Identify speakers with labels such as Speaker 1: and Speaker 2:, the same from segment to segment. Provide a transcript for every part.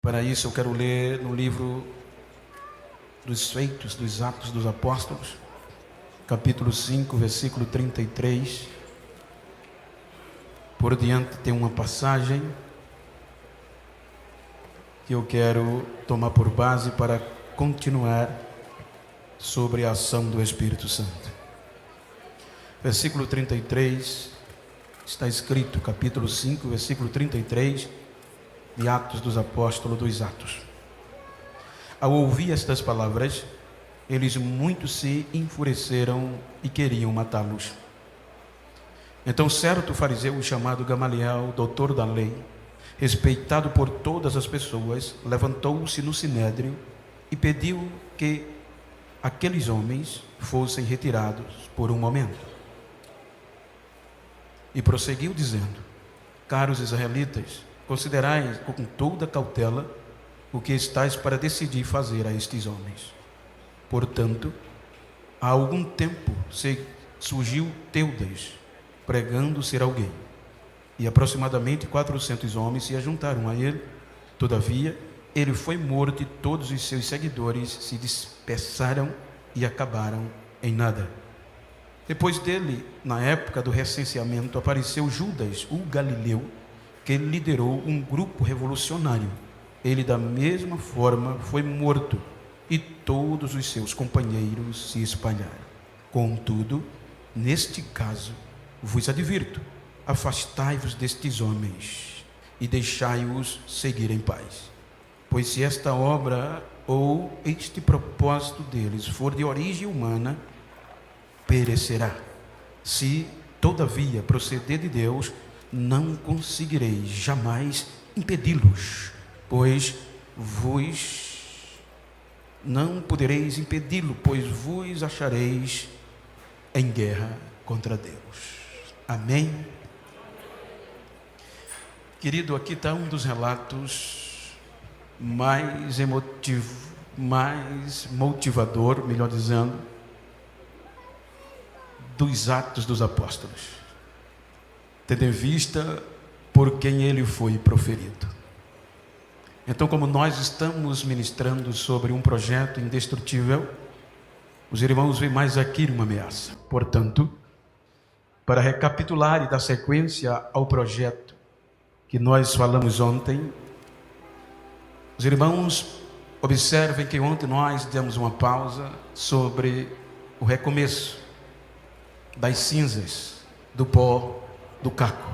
Speaker 1: Para isso eu quero ler no livro dos Feitos dos Atos dos Apóstolos, capítulo 5, versículo 33. Por diante tem uma passagem que eu quero tomar por base para continuar sobre a ação do Espírito Santo. Versículo 33, está escrito, capítulo 5, versículo 33, de Atos dos Apóstolos dos Atos. Ao ouvir estas palavras, eles muito se enfureceram e queriam matá-los. Então certo fariseu chamado Gamaliel, doutor da lei, respeitado por todas as pessoas, levantou-se no sinédrio e pediu que aqueles homens fossem retirados por um momento. E prosseguiu dizendo: caros israelitas, considerai com toda cautela o que estáis para decidir fazer a estes homens. Portanto, há algum tempo surgiu Teudas, pregando ser alguém, e aproximadamente 400 homens se ajuntaram a ele. Todavia, ele foi morto e todos os seus seguidores se dispersaram e acabaram em nada. Depois dele, na época do recenseamento, apareceu Judas, o Galileu, que liderou um grupo revolucionário. Ele, da mesma forma, foi morto e todos os seus companheiros se espalharam. Contudo, neste caso, vos advirto: afastai-vos destes homens e deixai-os seguir em paz. Pois se esta obra ou este propósito deles for de origem humana, perecerá. Se, todavia, proceder de Deus, não conseguireis jamais impedi-los, pois vos achareis em guerra contra Deus. Amém? Querido, aqui está um dos relatos mais motivador, melhor dizendo, dos Atos dos Apóstolos, tendo em vista por quem ele foi proferido. Então, como nós estamos ministrando sobre um projeto indestrutível, os irmãos veem mais aqui uma ameaça. Portanto, para recapitular e dar sequência ao projeto que nós falamos ontem, os irmãos observem que ontem nós demos uma pausa sobre o recomeço das cinzas, do pó, do caco.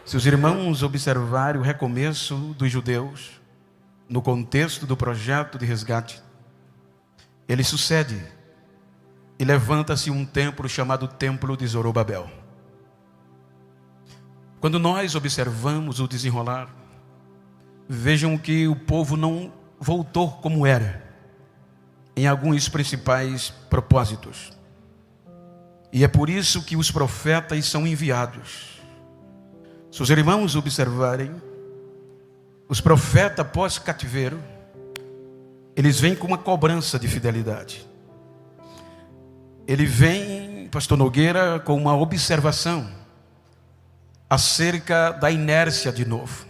Speaker 1: Se os irmãos observarem o recomeço dos judeus no contexto do projeto de resgate, ele sucede e levanta-se um templo chamado Templo de Zorobabel. Quando nós observamos o desenrolar, vejam que o povo não voltou como era em alguns principais propósitos. E é por isso que os profetas são enviados. Se os irmãos observarem, os profetas pós-cativeiro, eles vêm com uma cobrança de fidelidade. Ele vem, pastor Nogueira, com uma observação acerca da inércia de novo.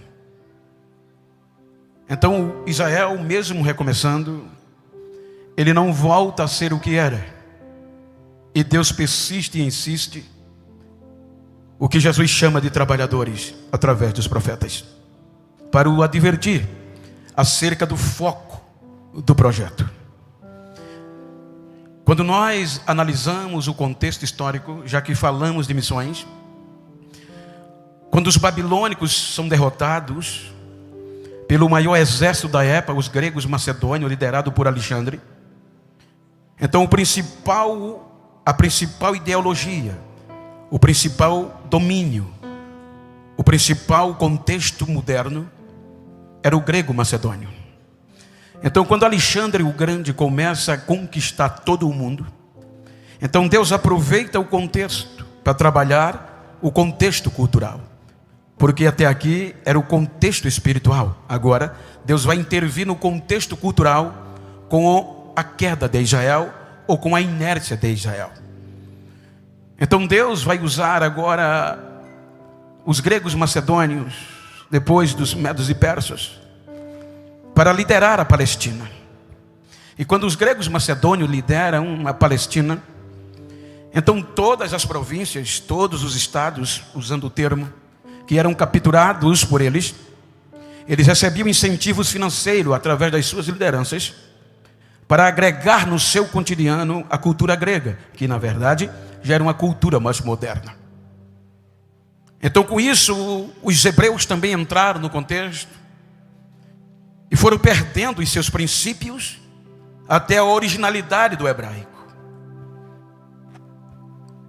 Speaker 1: Então, Israel, mesmo recomeçando, ele não volta a ser o que era. E Deus persiste e insiste, o que Jesus chama de trabalhadores, através dos profetas, para o advertir acerca do foco do projeto. Quando nós analisamos o contexto histórico, já que falamos de missões, quando os babilônicos são derrotados pelo maior exército da época, os gregos macedônios, liderado por Alexandre, então a principal ideologia, o principal domínio, o principal contexto moderno era o grego macedônio. Então, quando Alexandre o Grande começa a conquistar todo o mundo, então Deus aproveita o contexto para trabalhar o contexto cultural, porque até aqui era o contexto espiritual. Agora Deus vai intervir no contexto cultural com a queda de Israel, ou com a inércia de Israel. Então Deus vai usar agora os gregos macedônios, depois dos medos e persas, para liderar a Palestina. E quando os gregos macedônios lideram a Palestina, então todas as províncias, todos os estados, usando o termo, que eram capturados por eles recebiam incentivos financeiros através das suas lideranças para agregar no seu cotidiano a cultura grega, que na verdade já era uma cultura mais moderna. Então com isso os hebreus também entraram no contexto e foram perdendo os seus princípios até a originalidade do hebraico.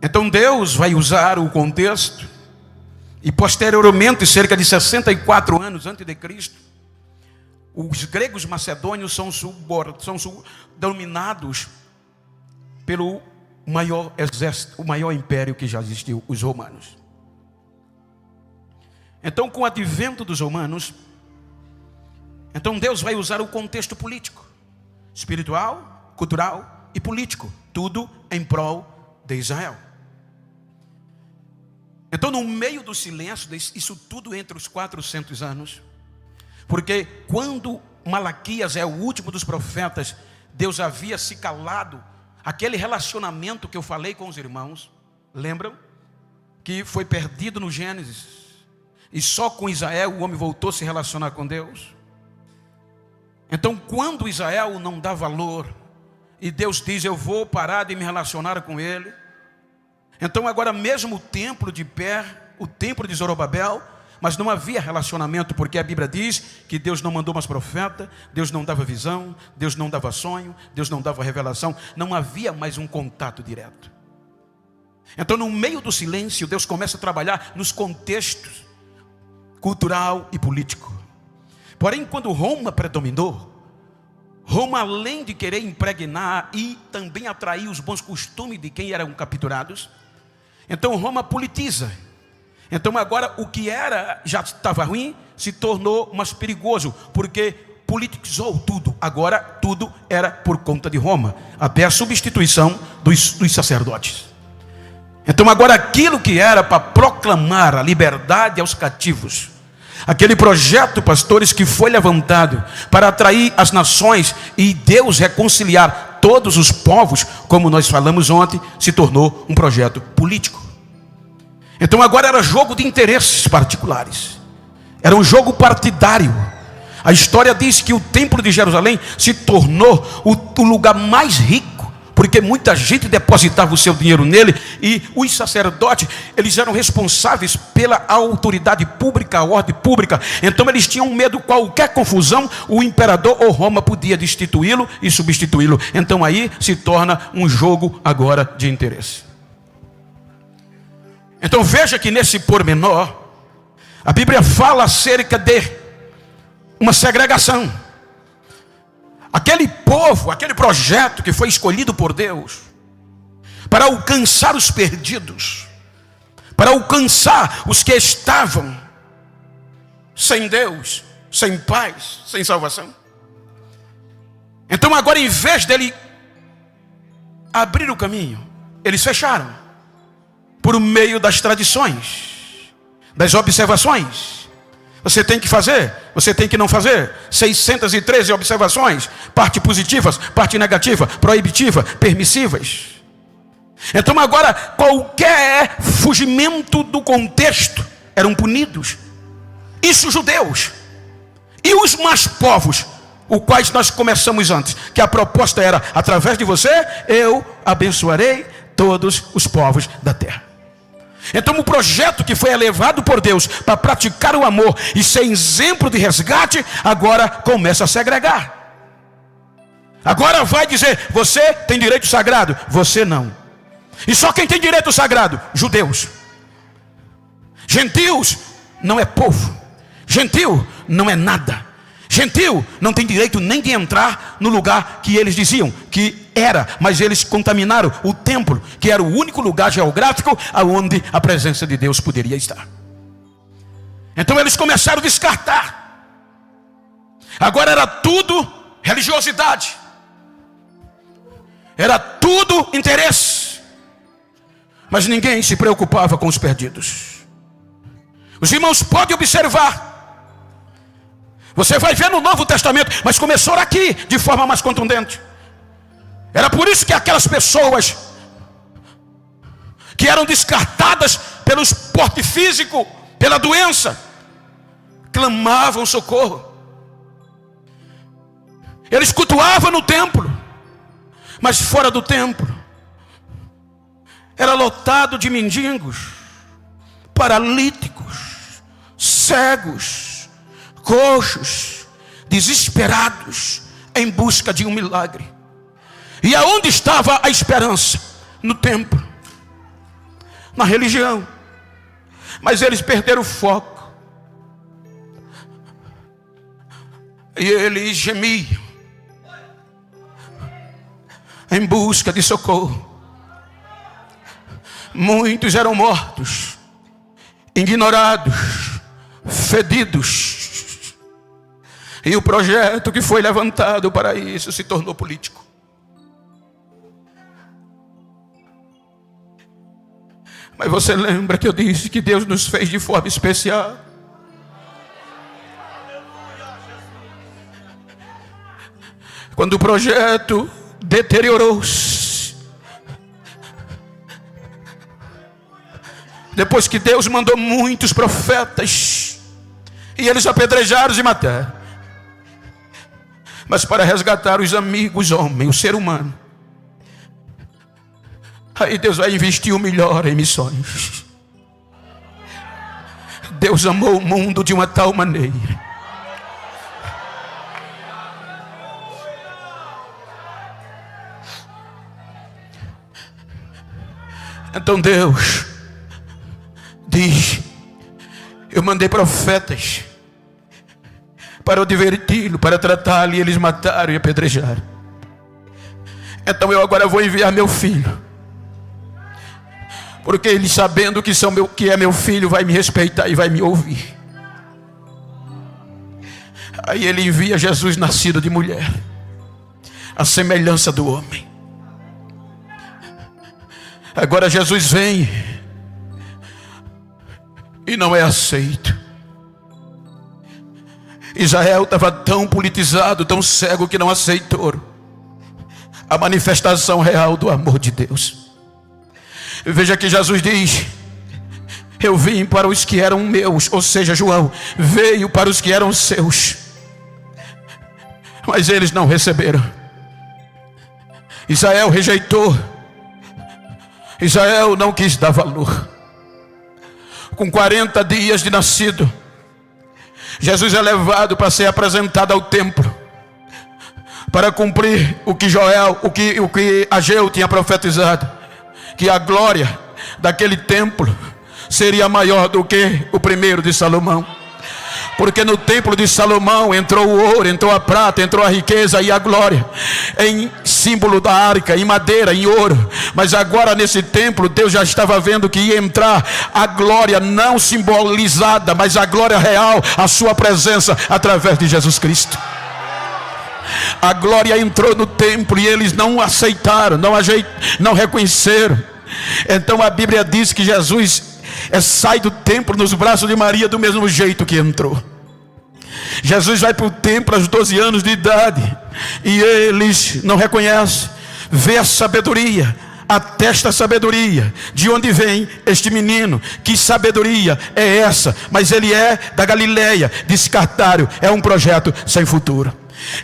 Speaker 1: Então Deus vai usar o contexto e posteriormente, cerca de 64 anos antes de Cristo, os gregos macedônios são dominados pelo maior exército, o maior império que já existiu, os romanos. Então, com o advento dos romanos, então Deus vai usar o contexto político, espiritual, cultural e político, tudo em prol de Israel. Então, no meio do silêncio, isso tudo entre os 400 anos, porque quando Malaquias é o último dos profetas, Deus havia se calado, aquele relacionamento que eu falei com os irmãos, lembram? Que foi perdido no Gênesis, e só com Israel o homem voltou a se relacionar com Deus. Então, quando Israel não dá valor, e Deus diz, eu vou parar de me relacionar com ele, então agora mesmo o templo de pé, o templo de Zorobabel, mas não havia relacionamento, porque a Bíblia diz que Deus não mandou mais profeta, Deus não dava visão, Deus não dava sonho, Deus não dava revelação, não havia mais um contato direto. Então no meio do silêncio, Deus começa a trabalhar nos contextos cultural e político. Porém, quando Roma predominou, Roma, além de querer impregnar e também atrair os bons costumes de quem eram capturados, então Roma politiza. Então agora o que era, já estava ruim, se tornou mais perigoso, porque politizou tudo. Agora tudo era por conta de Roma, até a substituição dos sacerdotes. Então agora aquilo que era para proclamar a liberdade aos cativos, aquele projeto, pastores, que foi levantado para atrair as nações e Deus reconciliar todos os povos, como nós falamos ontem, se tornou um projeto político. Então agora era jogo de interesses particulares, era um jogo partidário. A história diz que o templo de Jerusalém se tornou o lugar mais rico, porque muita gente depositava o seu dinheiro nele, e os sacerdotes, eles eram responsáveis pela autoridade pública, a ordem pública. Então eles tinham medo, qualquer confusão, o imperador ou Roma podia destituí-lo e substituí-lo. Então aí se torna um jogo agora de interesse. Então veja que nesse pormenor, a Bíblia fala acerca de uma segregação. Aquele povo, aquele projeto que foi escolhido por Deus para alcançar os perdidos, para alcançar os que estavam sem Deus, sem paz, sem salvação. Então agora, em vez dele abrir o caminho, eles fecharam por meio das tradições, das observações. Você tem que fazer, você tem que não fazer. 613 observações, parte positivas, parte negativa, proibitiva, permissivas. Então agora, qualquer fugimento do contexto eram punidos. Isso os judeus. E os mais povos, os quais nós começamos antes, que a proposta era, através de você, eu abençoarei todos os povos da terra. Então o projeto que foi elevado por Deus para praticar o amor e ser exemplo de resgate, agora começa a segregar. Agora vai dizer, você tem direito sagrado, você não. E só quem tem direito sagrado? Judeus. Gentios não é povo. Gentio não é nada. Gentio não tem direito nem de entrar no lugar que eles diziam que era, mas eles contaminaram o templo, que era o único lugar geográfico onde a presença de Deus poderia estar. Então eles começaram a descartar. Agora era tudo religiosidade, era tudo interesse, mas ninguém se preocupava com os perdidos. Os irmãos podem observar, Você vai ver no Novo Testamento, mas começou aqui de forma mais contundente. Era por isso que aquelas pessoas que eram descartadas pelo esporte físico, pela doença, clamavam socorro. Eles cultuavam no templo, mas fora do templo era lotado de mendigos, paralíticos, cegos, coxos, desesperados em busca de um milagre. E aonde estava a esperança? No templo, na religião. Mas eles perderam o foco. E eles gemiam em busca de socorro. Muitos eram mortos, ignorados, fedidos. E o projeto que foi levantado para isso se tornou político. Mas você lembra que eu disse que Deus nos fez de forma especial? Quando o projeto deteriorou-se, depois que Deus mandou muitos profetas, e eles apedrejaram e mataram, mas para resgatar os amigos, homem, o ser humano, aí Deus vai investir o melhor em missões. Deus amou o mundo de uma tal maneira. Então Deus diz: eu mandei profetas para o diverti-lo, para tratá-lo, e eles mataram e apedrejaram. Então eu agora vou enviar meu filho, porque ele, sabendo que é meu filho, vai me respeitar e vai me ouvir. Aí ele envia Jesus, nascido de mulher, a semelhança do homem. Agora Jesus vem e não é aceito. Israel estava tão politizado, tão cego, que não aceitou a manifestação real do amor de Deus. Veja que Jesus diz: eu vim para os que eram meus, ou seja, João veio para os que eram seus, mas eles não receberam. Israel rejeitou. Israel não quis dar valor. Com 40 dias de nascido, Jesus é levado para ser apresentado ao templo, para cumprir o que Ageu tinha profetizado, que a glória daquele templo seria maior do que o primeiro de Salomão. Porque no templo de Salomão entrou o ouro, entrou a prata, entrou a riqueza e a glória, em símbolo da arca, em madeira, em ouro. Mas agora nesse templo, Deus já estava vendo que ia entrar a glória não simbolizada, mas a glória real, a sua presença através de Jesus Cristo. A glória entrou no templo e eles não aceitaram, não reconheceram. Então a Bíblia diz que Jesus sai do templo nos braços de Maria do mesmo jeito que entrou. Jesus vai para o templo aos 12 anos de idade e eles não reconhecem. Vê a sabedoria, atesta a sabedoria. De onde vem este menino? Que sabedoria é essa? Mas ele é da Galileia, descartário, é um projeto sem futuro.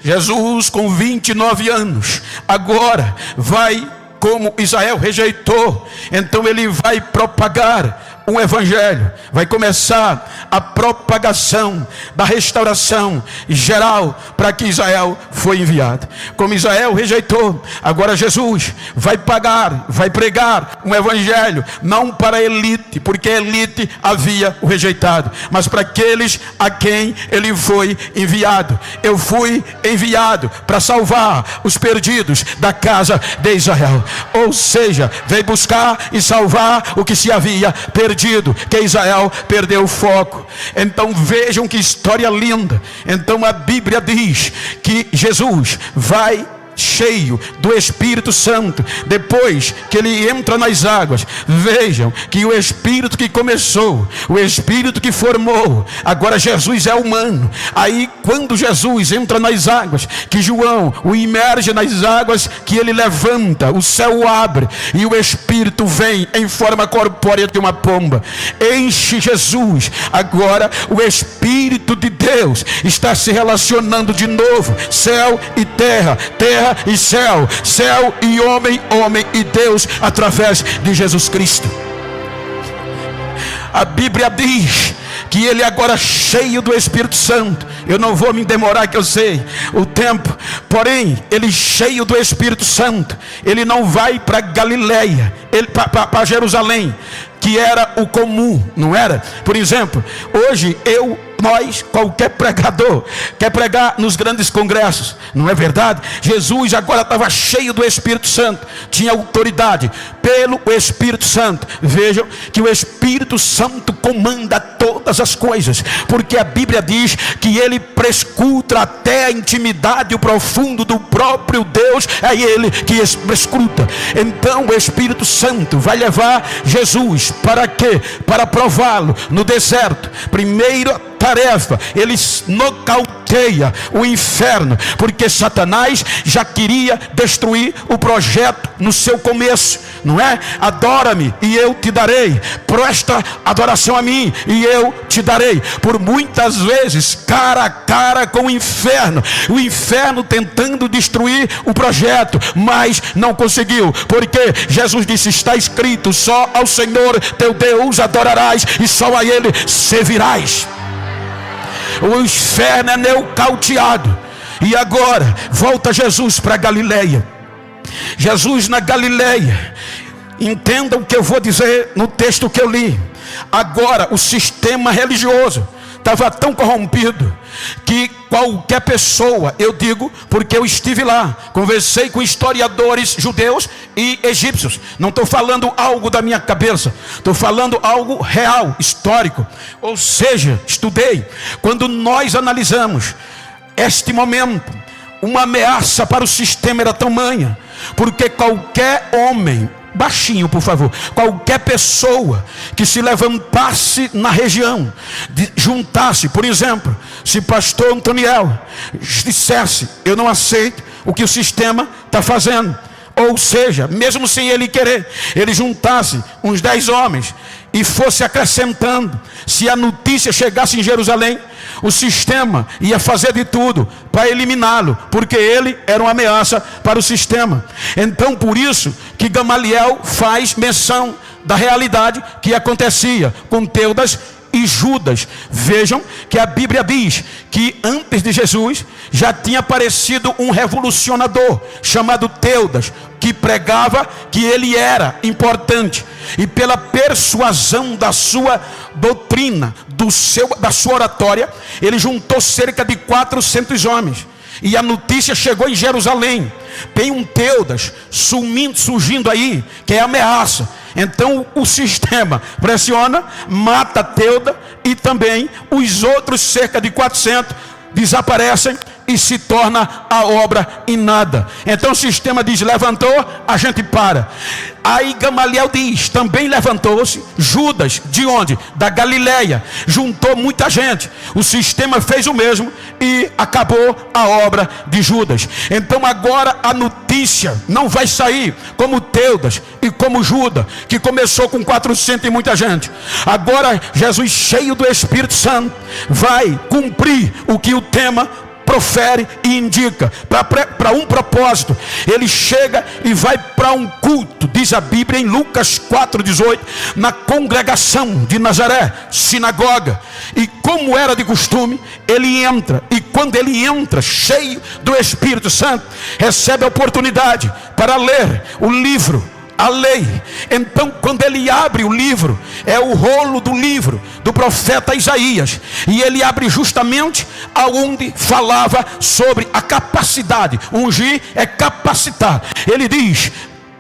Speaker 1: Jesus, com 29 anos, agora vai, como Israel rejeitou, então ele vai propagar um evangelho, vai começar a propagação da restauração geral para que Israel foi enviado. Como Israel rejeitou, agora Jesus vai pregar um evangelho, não para a elite, porque a elite havia o rejeitado, mas para aqueles a quem ele foi enviado. Eu fui enviado para salvar os perdidos da casa de Israel, ou seja, veio buscar e salvar o que se havia perdido, que Israel perdeu o foco. Então vejam que história linda. Então a Bíblia diz que Jesus vai cheio do Espírito Santo, depois que ele entra nas águas, vejam que o Espírito que começou, o Espírito que formou, agora Jesus é humano. Aí quando Jesus entra nas águas, que João o imerge nas águas, que ele levanta, o céu abre e o Espírito vem em forma corpórea de uma pomba, enche Jesus. Agora o Espírito de Deus está se relacionando de novo, céu e terra, terra e céu, céu e homem, homem e Deus, através de Jesus Cristo. A Bíblia diz que ele agora cheio do Espírito Santo, eu não vou me demorar que eu sei o tempo, porém ele cheio do Espírito Santo, ele não vai para Galileia, ele para Jerusalém, que era o comum, não era? Por exemplo, hoje nós, qualquer pregador quer pregar nos grandes congressos, não é verdade? Jesus agora estava cheio do Espírito Santo, tinha autoridade pelo Espírito Santo. Vejam que o Espírito Santo comanda todas as coisas, porque a Bíblia diz que ele prescruta até a intimidade e o profundo do próprio Deus, é ele que prescruta. Então o Espírito Santo vai levar Jesus para quê? Para prová-lo no deserto. Primeiro tarefa, ele nocauteia o inferno, porque Satanás já queria destruir o projeto no seu começo, não é? Adora-me e eu te darei, presta adoração a mim e eu te darei. Por muitas vezes cara a cara com o inferno tentando destruir o projeto, mas não conseguiu, porque Jesus disse: está escrito, só ao Senhor teu Deus adorarás e só a ele servirás. O inferno é nocauteado. E agora volta Jesus para Galileia. Jesus na Galileia, entendam o que eu vou dizer no texto que eu li. Agora o sistema religioso estava tão corrompido que qualquer pessoa, eu digo porque eu estive lá, conversei com historiadores judeus e egípcios, não estou falando algo da minha cabeça, estou falando algo real, histórico, ou seja, estudei. Quando nós analisamos este momento, uma ameaça para o sistema era tamanha, porque qualquer homem, baixinho por favor, qualquer pessoa que se levantasse na região, juntasse, por exemplo, se pastor Antoniel dissesse: eu não aceito o que o sistema está fazendo, ou seja, mesmo sem ele querer, ele juntasse uns 10 homens e fosse acrescentando, se a notícia chegasse em Jerusalém, o sistema ia fazer de tudo para eliminá-lo, porque ele era uma ameaça para o sistema. Então por isso que Gamaliel faz menção da realidade que acontecia com Teudas e Judas. Vejam que a Bíblia diz que antes de Jesus já tinha aparecido um revolucionador chamado Teudas, que pregava que ele era importante, e pela persuasão da sua doutrina, da sua oratória, ele juntou cerca de 400 homens. E a notícia chegou em Jerusalém: tem um Teudas surgindo aí, que é ameaça. Então o sistema pressiona, mata Teudas, e também os outros cerca de 400 desaparecem e se torna a obra em nada. Então o sistema diz: levantou, a gente para. Aí Gamaliel diz: também levantou-se Judas. De onde? Da Galileia. Juntou muita gente. O sistema fez o mesmo e acabou a obra de Judas. Então agora a notícia não vai sair como Teudas e como Judas, que começou com 400 e muita gente. Agora Jesus, cheio do Espírito Santo, vai cumprir o que o tema profere e indica, para um propósito. Ele chega e vai para um culto, diz a Bíblia em Lucas 4,18, na congregação de Nazaré, sinagoga. E como era de costume, ele entra, e quando ele entra cheio do Espírito Santo, recebe a oportunidade para ler o livro, a lei. Então quando ele abre o livro, é o rolo do livro do profeta Isaías, e ele abre justamente aonde falava sobre a capacidade. Ungir é capacitar. Ele diz: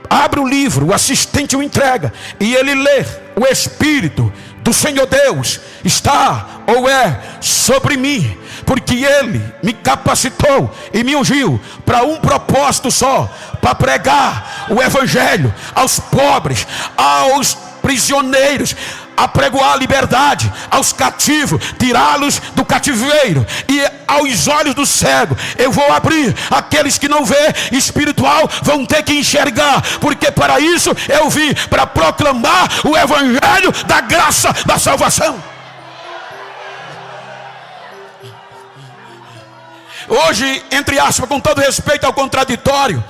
Speaker 1: abre o livro, o assistente o entrega, e ele lê: o Espírito do Senhor Deus está ou é sobre mim, porque Ele me capacitou e me ungiu para um propósito só, para pregar o Evangelho aos pobres, aos prisioneiros, apregoar a liberdade aos cativos, tirá-los do cativeiro, e aos olhos do cego eu vou abrir. Aqueles que não vê espiritual vão ter que enxergar, porque para isso eu vim, para proclamar o Evangelho da graça da salvação. Hoje, entre aspas, com todo respeito ao contraditório,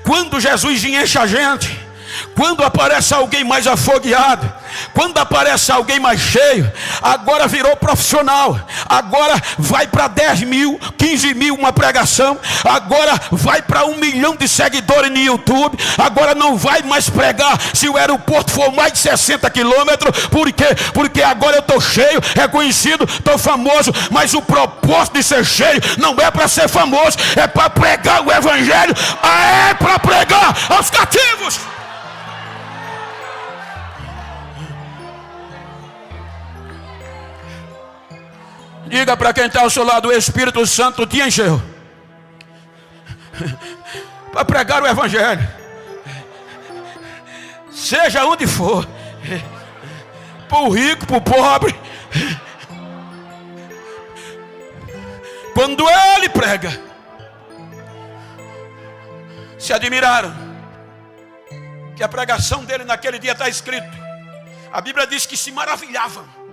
Speaker 1: quando Jesus enche a gente, quando aparece alguém mais afogueado, quando aparece alguém mais cheio, agora virou profissional, agora vai para 10 mil, 15 mil uma pregação, agora vai para 1 milhão de seguidores no YouTube, agora não vai mais pregar se o aeroporto for mais de 60 quilômetros. Por quê? Porque agora eu estou cheio, reconhecido, estou famoso. Mas o propósito de ser cheio não é para ser famoso, é para pregar o Evangelho, é para pregar aos cativos. Diga para quem está ao seu lado: o Espírito Santo te encheu para pregar o Evangelho, seja onde for, para o rico, para o pobre. Quando ele prega, se admiraram que a pregação dele naquele dia está escrito. A Bíblia diz que se maravilhavam.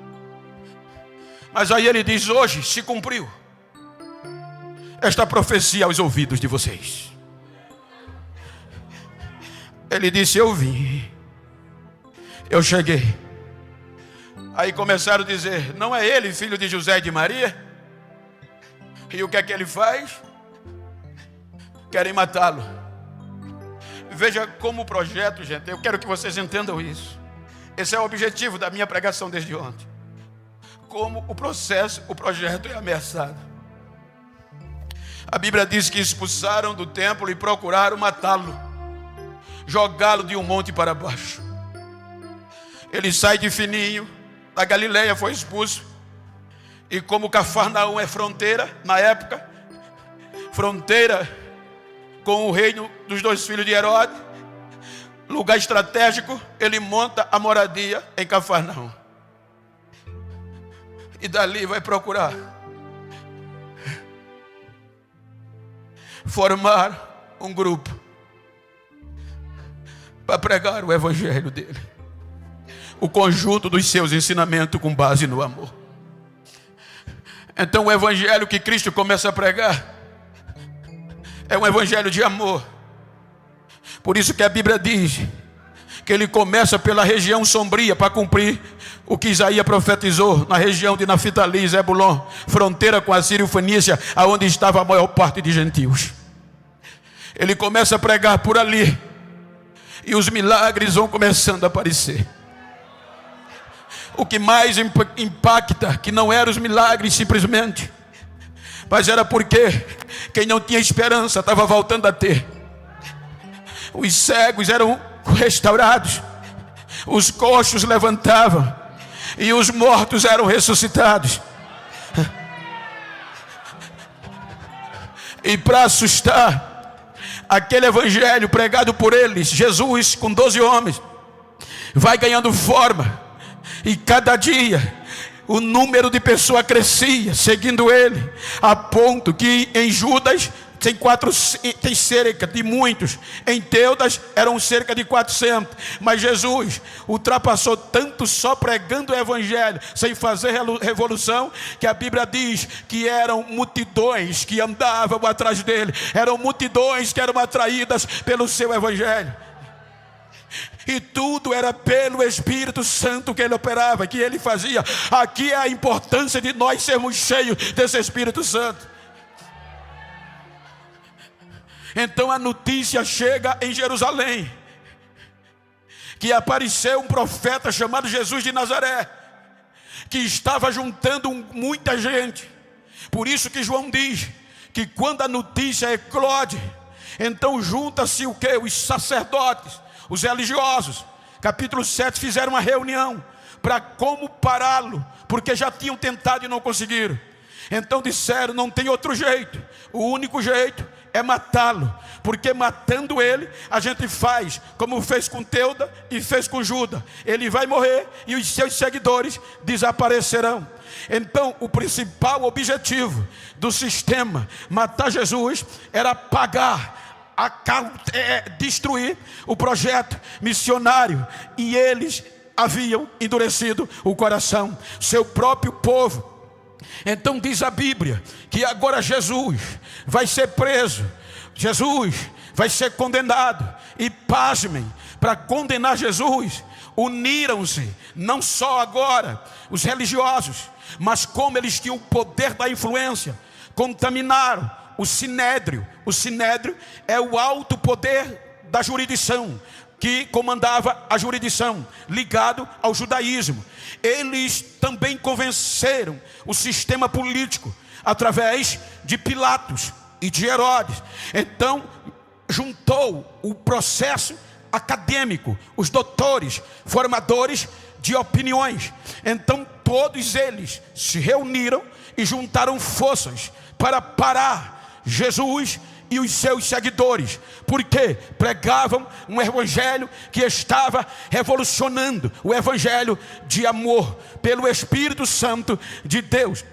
Speaker 1: Mas aí ele diz: hoje se cumpriu esta profecia aos ouvidos de vocês. Ele disse: eu vim, eu cheguei. Aí começaram a dizer: não é ele filho de José e de Maria? E o que é que ele faz? Querem matá-lo. Veja como o projeto, gente, eu quero que vocês entendam isso. Esse é o objetivo da minha pregação desde ontem. Como o projeto é ameaçado. A Bíblia diz que expulsaram do templo e procuraram matá-lo, jogá-lo de um monte para baixo. Ele sai de fininho, da Galileia foi expulso. E como Cafarnaum é fronteira, na época, fronteira com o reino dos 2 filhos de Herodes, lugar estratégico, ele monta a moradia em Cafarnaum. E dali vai procurar formar um grupo para pregar o Evangelho dele, o conjunto dos seus ensinamentos com base no amor. Então o Evangelho que Cristo começa a pregar é um Evangelho de amor. Por isso que a Bíblia diz que ele começa pela região sombria para cumprir o que Isaías profetizou na região de Naftali, Zebulon, fronteira com a Síria e Fenícia, aonde estava a maior parte de gentios. Ele começa a pregar por ali e os milagres vão começando a aparecer. O que mais impacta, que não eram os milagres simplesmente, mas era porque quem não tinha esperança estava voltando a ter. Os cegos eram restaurados, os coxos levantavam e os mortos eram ressuscitados. E para assustar, aquele evangelho pregado por eles, Jesus com 12 homens, vai ganhando forma. E cada dia o número de pessoas crescia seguindo ele, a ponto que em Judas tem cerca de muitos, em Teudas eram cerca de 400, mas Jesus ultrapassou tanto só pregando o Evangelho, sem fazer revolução, que a Bíblia diz que eram multidões que andavam atrás dele, eram multidões que eram atraídas pelo seu Evangelho. E tudo era pelo Espírito Santo que ele operava, que ele fazia. Aqui é a importância de nós sermos cheios desse Espírito Santo. Então a notícia chega em Jerusalém, que apareceu um profeta chamado Jesus de Nazaré, que estava juntando muita gente. Por isso que João diz que quando a notícia eclode, então junta-se o quê? Os sacerdotes, os religiosos. Capítulo 7 fizeram uma reunião para como pará-lo, porque já tinham tentado e não conseguiram. Então disseram: não tem outro jeito, o único jeito é matá-lo, porque matando ele, a gente faz como fez com Teuda e fez com Judas. Ele vai morrer e os seus seguidores desaparecerão. Então o principal objetivo do sistema matar Jesus era destruir o projeto missionário, e eles haviam endurecido o coração, seu próprio povo. Então diz a Bíblia que agora Jesus vai ser preso, Jesus vai ser condenado. E pasmem, para condenar Jesus, uniram-se não só agora os religiosos, mas como eles tinham o poder da influência, contaminaram o Sinédrio. O Sinédrio é o alto poder da jurisdição, que comandava a jurisdição, ligado ao judaísmo. Eles também convenceram o sistema político através de Pilatos e de Herodes. Então juntou o processo acadêmico, os doutores, formadores de opiniões. Então todos eles se reuniram e juntaram forças para parar Jesus e os seus seguidores, porque pregavam um evangelho que estava revolucionando, o evangelho de amor pelo Espírito Santo de Deus.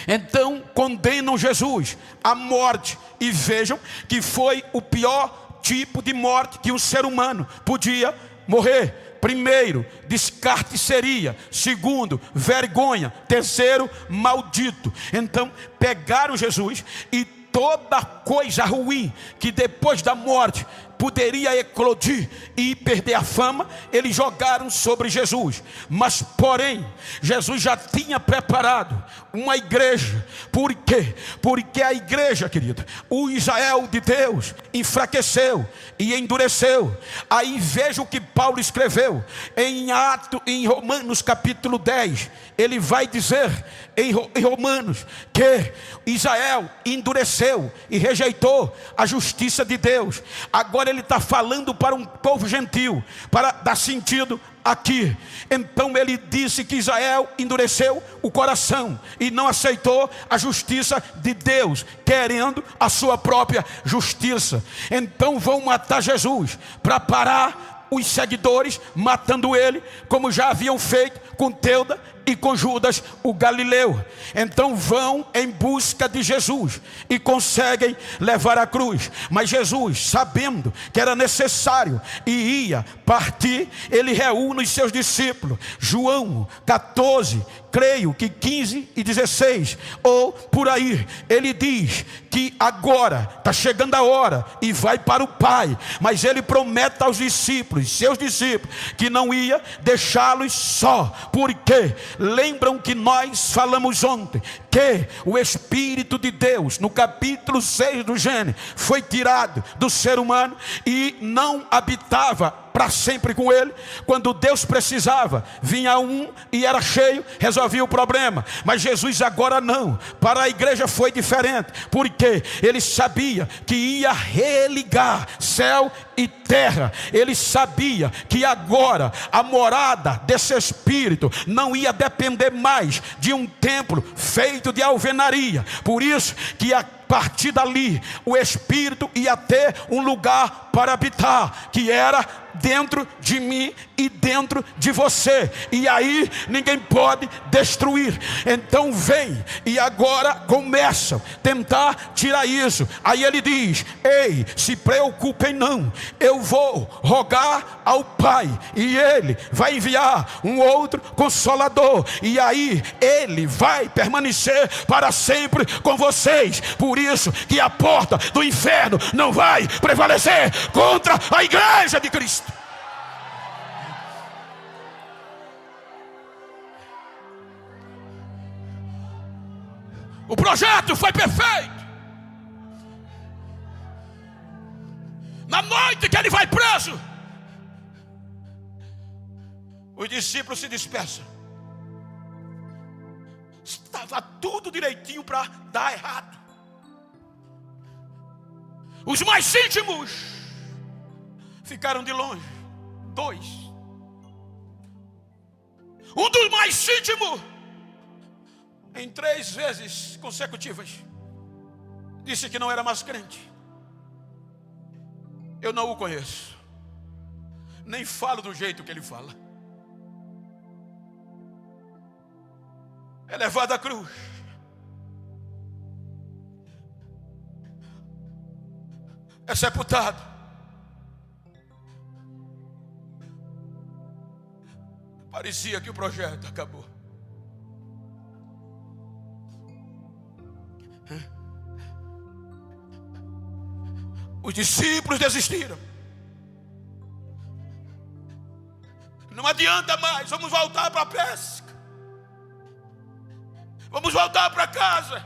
Speaker 1: Então condenam Jesus à morte, e vejam que foi o pior tipo de morte que um ser humano podia morrer. Primeiro, descarte seria. Segundo, vergonha. Terceiro, maldito. Então pegaram Jesus, e toda coisa ruim que depois da morte poderia eclodir e perder a fama, eles jogaram sobre Jesus. Mas porém, Jesus já tinha preparado uma igreja. Por quê? Porque a igreja, querido, o Israel de Deus enfraqueceu e endureceu. Aí veja o que Paulo escreveu em Romanos capítulo 10. Ele vai dizer em Romanos que Israel endureceu e rejeitou a justiça de Deus. Agora ele está falando para um povo gentil, para dar sentido aqui. Então ele disse que Israel endureceu o coração e não aceitou a justiça de Deus, querendo a sua própria justiça. Então vão matar Jesus para parar os seguidores, matando ele, como já haviam feito com Teuda e com Judas o Galileu. Então vão em busca de Jesus e conseguem levar a cruz. Mas Jesus, sabendo que era necessário e ia partir, ele reúne os seus discípulos. João 14, creio que 15 e 16, ou por aí, ele diz que agora está chegando a hora e vai para o Pai. Mas ele promete aos discípulos, seus discípulos, que não ia deixá-los só. Por quê? Lembram que nós falamos ontem que o Espírito de Deus, no capítulo 6 do Gênesis, foi tirado do ser humano e não habitava para sempre com ele. Quando Deus precisava, vinha um e era cheio, resolvia o problema. Mas Jesus agora não. Para a igreja foi diferente, porque ele sabia que ia religar céu e terra. Ele sabia que agora a morada desse Espírito não ia depender mais de um templo feito de alvenaria. Por isso que a partir dali o Espírito ia ter um lugar para habitar, que era dentro de mim e dentro de você, e aí ninguém pode destruir. Então vem e agora começam a tentar tirar isso. Aí ele diz: ei, se preocupem não, eu vou rogar ao Pai e ele vai enviar um outro consolador, e aí ele vai permanecer para sempre com vocês. Por isso que a porta do inferno não vai prevalecer contra a igreja de Cristo. O projeto foi perfeito. Na noite que ele vai preso, os discípulos se dispersam. Estava tudo direitinho para dar errado. Os mais íntimos ficaram de longe. 2. Um dos mais íntimos em 3 vezes consecutivas, disse que não era mais crente. Eu não o conheço, nem falo do jeito que ele fala. É levado à cruz, é sepultado, parecia que o projeto acabou. Os discípulos desistiram. Não adianta mais, vamos voltar para a pesca. Vamos voltar para casa.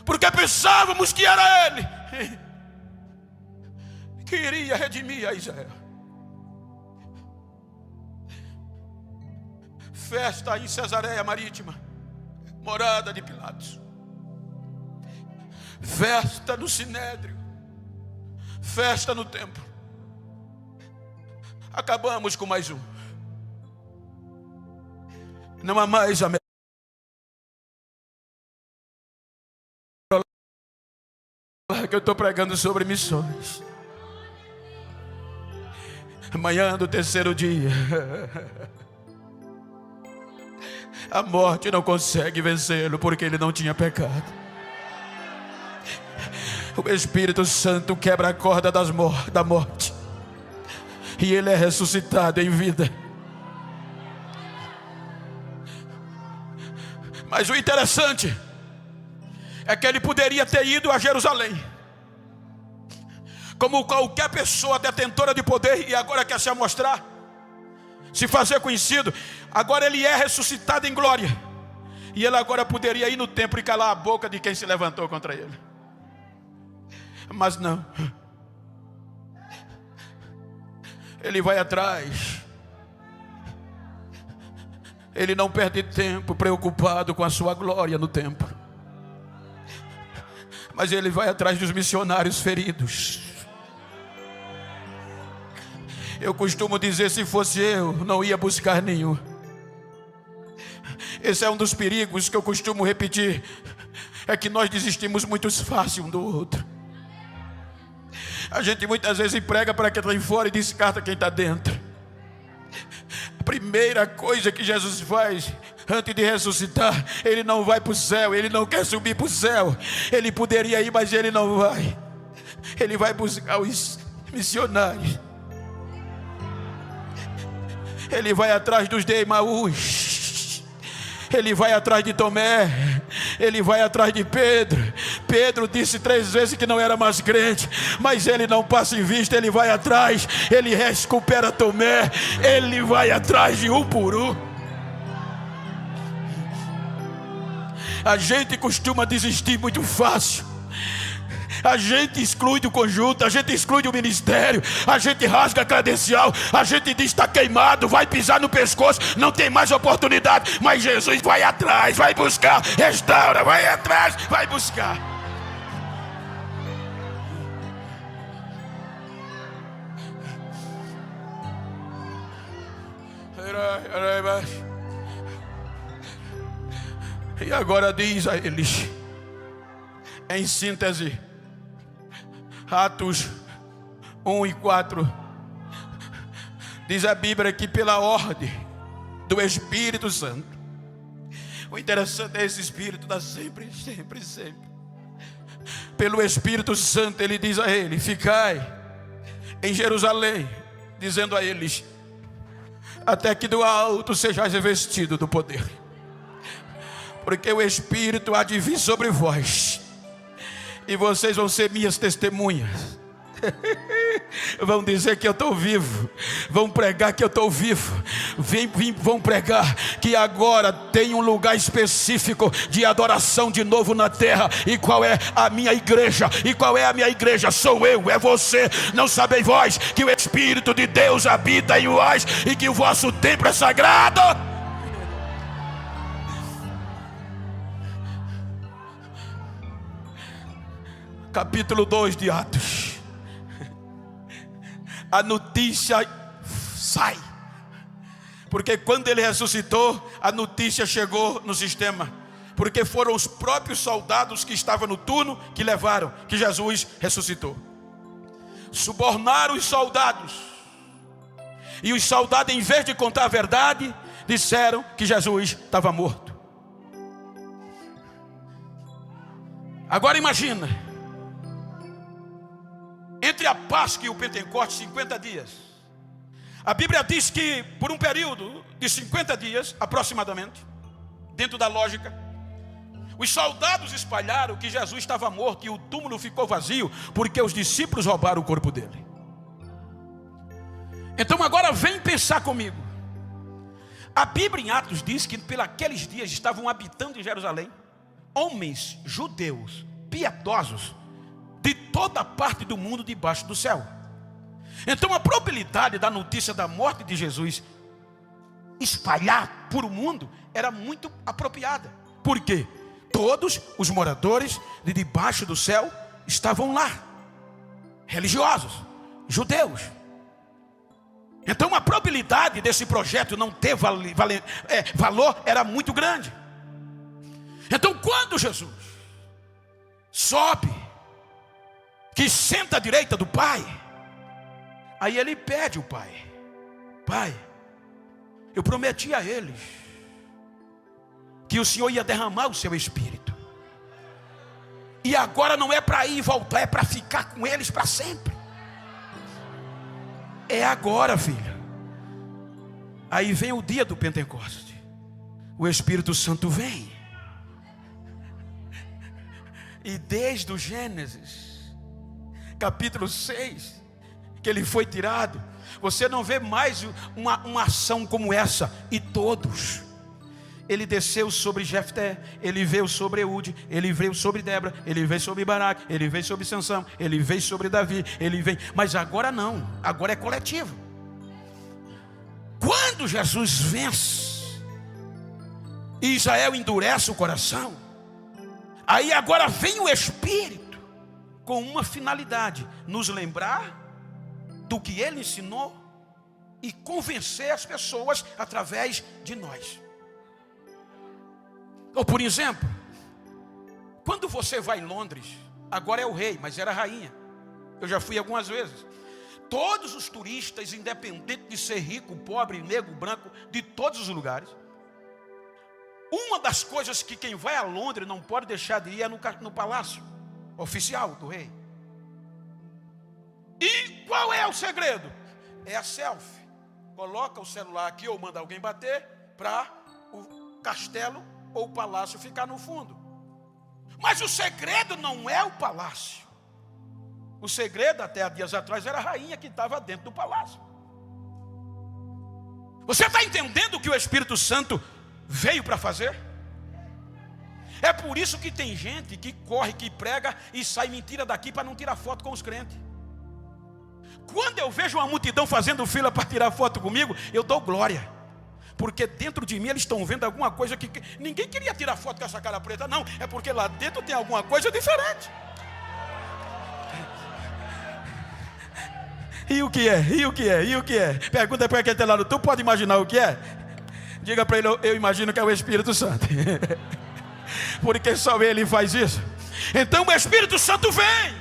Speaker 1: Porque pensávamos que era Ele que iria redimir a Israel. Festa em Cesareia Marítima, morada de Pilatos. Festa no Sinédrio. Festa no templo. Acabamos com mais um. Não há mais a que eu estou pregando sobre missões. Amanhã do terceiro dia, a morte não consegue vencê-lo, porque ele não tinha pecado. O Espírito Santo quebra a corda da morte, e ele é ressuscitado em vida. Mas o interessante é que ele poderia ter ido a Jerusalém, como qualquer pessoa detentora de poder, e agora quer se amostrar, se fazer conhecido. Agora ele é ressuscitado em glória, e ele agora poderia ir no templo e calar a boca de quem se levantou contra ele. Mas não, ele vai atrás. Ele não perde tempo preocupado com a sua glória no templo, mas ele vai atrás dos missionários feridos. Eu costumo dizer, se fosse eu, não ia buscar nenhum. Esse é um dos perigos que eu costumo repetir, é que nós desistimos muito fácil um do outro. A gente muitas vezes prega para quem está em fora e descarta quem está dentro. A primeira coisa que Jesus faz antes de ressuscitar, ele não vai para o céu, ele não quer subir para o céu. Ele poderia ir, mas ele não vai. Ele vai buscar os missionários. Ele vai atrás dos de Emaús. Ele vai atrás de Tomé. Ele vai atrás de Pedro. Pedro disse 3 vezes que não era mais crente, mas ele não passa em vista. Ele vai atrás. Ele recupera Tomé. Ele vai atrás de um por um. A gente costuma desistir muito fácil. A gente exclui do conjunto, a gente exclui do ministério, a gente rasga a credencial, a gente diz está queimado, vai pisar no pescoço, não tem mais oportunidade. Mas Jesus vai atrás, vai buscar, restaura, vai atrás, vai buscar. E agora diz a eles, em síntese, Atos 1:4, diz a Bíblia que pela ordem do Espírito Santo. O interessante é esse Espírito dá sempre. Pelo Espírito Santo ele diz a ele, ficai em Jerusalém, dizendo a eles, até que do alto sejais revestido do poder, porque o Espírito há de vir sobre vós, e vocês vão ser minhas testemunhas. Vão dizer que eu estou vivo, vão pregar que eu estou vivo, vão pregar que agora tem um lugar específico de adoração de novo na terra. E qual é a minha igreja? E qual é a minha igreja? Sou eu, é você. Não sabeis vós que o Espírito de Deus habita em vós e que o vosso templo é sagrado? Capítulo 2 de Atos. A notícia sai, porque quando ele ressuscitou, a notícia chegou no sistema, porque foram os próprios soldados que estavam no turno que levaram que Jesus ressuscitou. Subornaram os soldados, e os soldados, em vez de contar a verdade, disseram que Jesus estava morto. Agora imagina, entre a Páscoa e o Pentecostes, 50 dias. A Bíblia diz que por um período de 50 dias, aproximadamente, dentro da lógica, os soldados espalharam que Jesus estava morto e o túmulo ficou vazio, porque os discípulos roubaram o corpo dele. Então agora vem pensar comigo. A Bíblia em Atos diz que pelos dias estavam habitando em Jerusalém homens judeus piedosos de toda parte do mundo debaixo do céu. Então a probabilidade da notícia da morte de Jesus espalhar por o mundo era muito apropriada. Por quê? Todos os moradores de debaixo do céu estavam lá, religiosos, judeus. Então a probabilidade desse projeto não ter valor era muito grande. Então quando Jesus sobe, que senta à direita do Pai, aí ele pede ao Pai: Pai, eu prometi a eles que o Senhor ia derramar o seu Espírito, e agora não é para ir e voltar, é para ficar com eles para sempre. É agora, filho. Aí vem o dia do Pentecostes, o Espírito Santo vem, e desde o Gênesis capítulo 6, que ele foi tirado, você não vê mais uma ação como essa. E todos, ele desceu sobre Jefté, ele veio sobre Eude, ele veio sobre Débora, ele veio sobre Baraque, ele veio sobre Sansão, ele veio sobre Davi, ele vem. Mas agora não, agora é coletivo. Quando Jesus vence e Israel endurece o coração, aí agora vem o Espírito com uma finalidade: nos lembrar do que ele ensinou e convencer as pessoas através de nós. Ou por exemplo, quando você vai em Londres, agora é o rei, mas era a rainha, eu já fui algumas vezes. Todos os turistas, independente de ser rico, pobre, negro, branco, de todos os lugares, uma das coisas que quem vai a Londres não pode deixar de ir é no palácio oficial do rei. E qual é o segredo? É a selfie. Coloca o celular aqui ou manda alguém bater para o castelo ou o palácio ficar no fundo. Mas o segredo não é o palácio. O segredo, até há dias atrás, era a rainha que estava dentro do palácio. Você está entendendo o que o Espírito Santo veio para fazer? É por isso que tem gente que corre, que prega e sai mentira daqui para não tirar foto com os crentes. Quando eu vejo uma multidão fazendo fila para tirar foto comigo, eu dou glória, porque dentro de mim eles estão vendo alguma coisa que ninguém queria tirar foto com essa cara preta, não. É porque lá dentro tem alguma coisa diferente. E o que é? E o que é? E o que é? Pergunta para quem está lá no tu pode imaginar o que é? Diga para ele: eu imagino que é o Espírito Santo. Porque só ele faz isso. Então o Espírito Santo vem,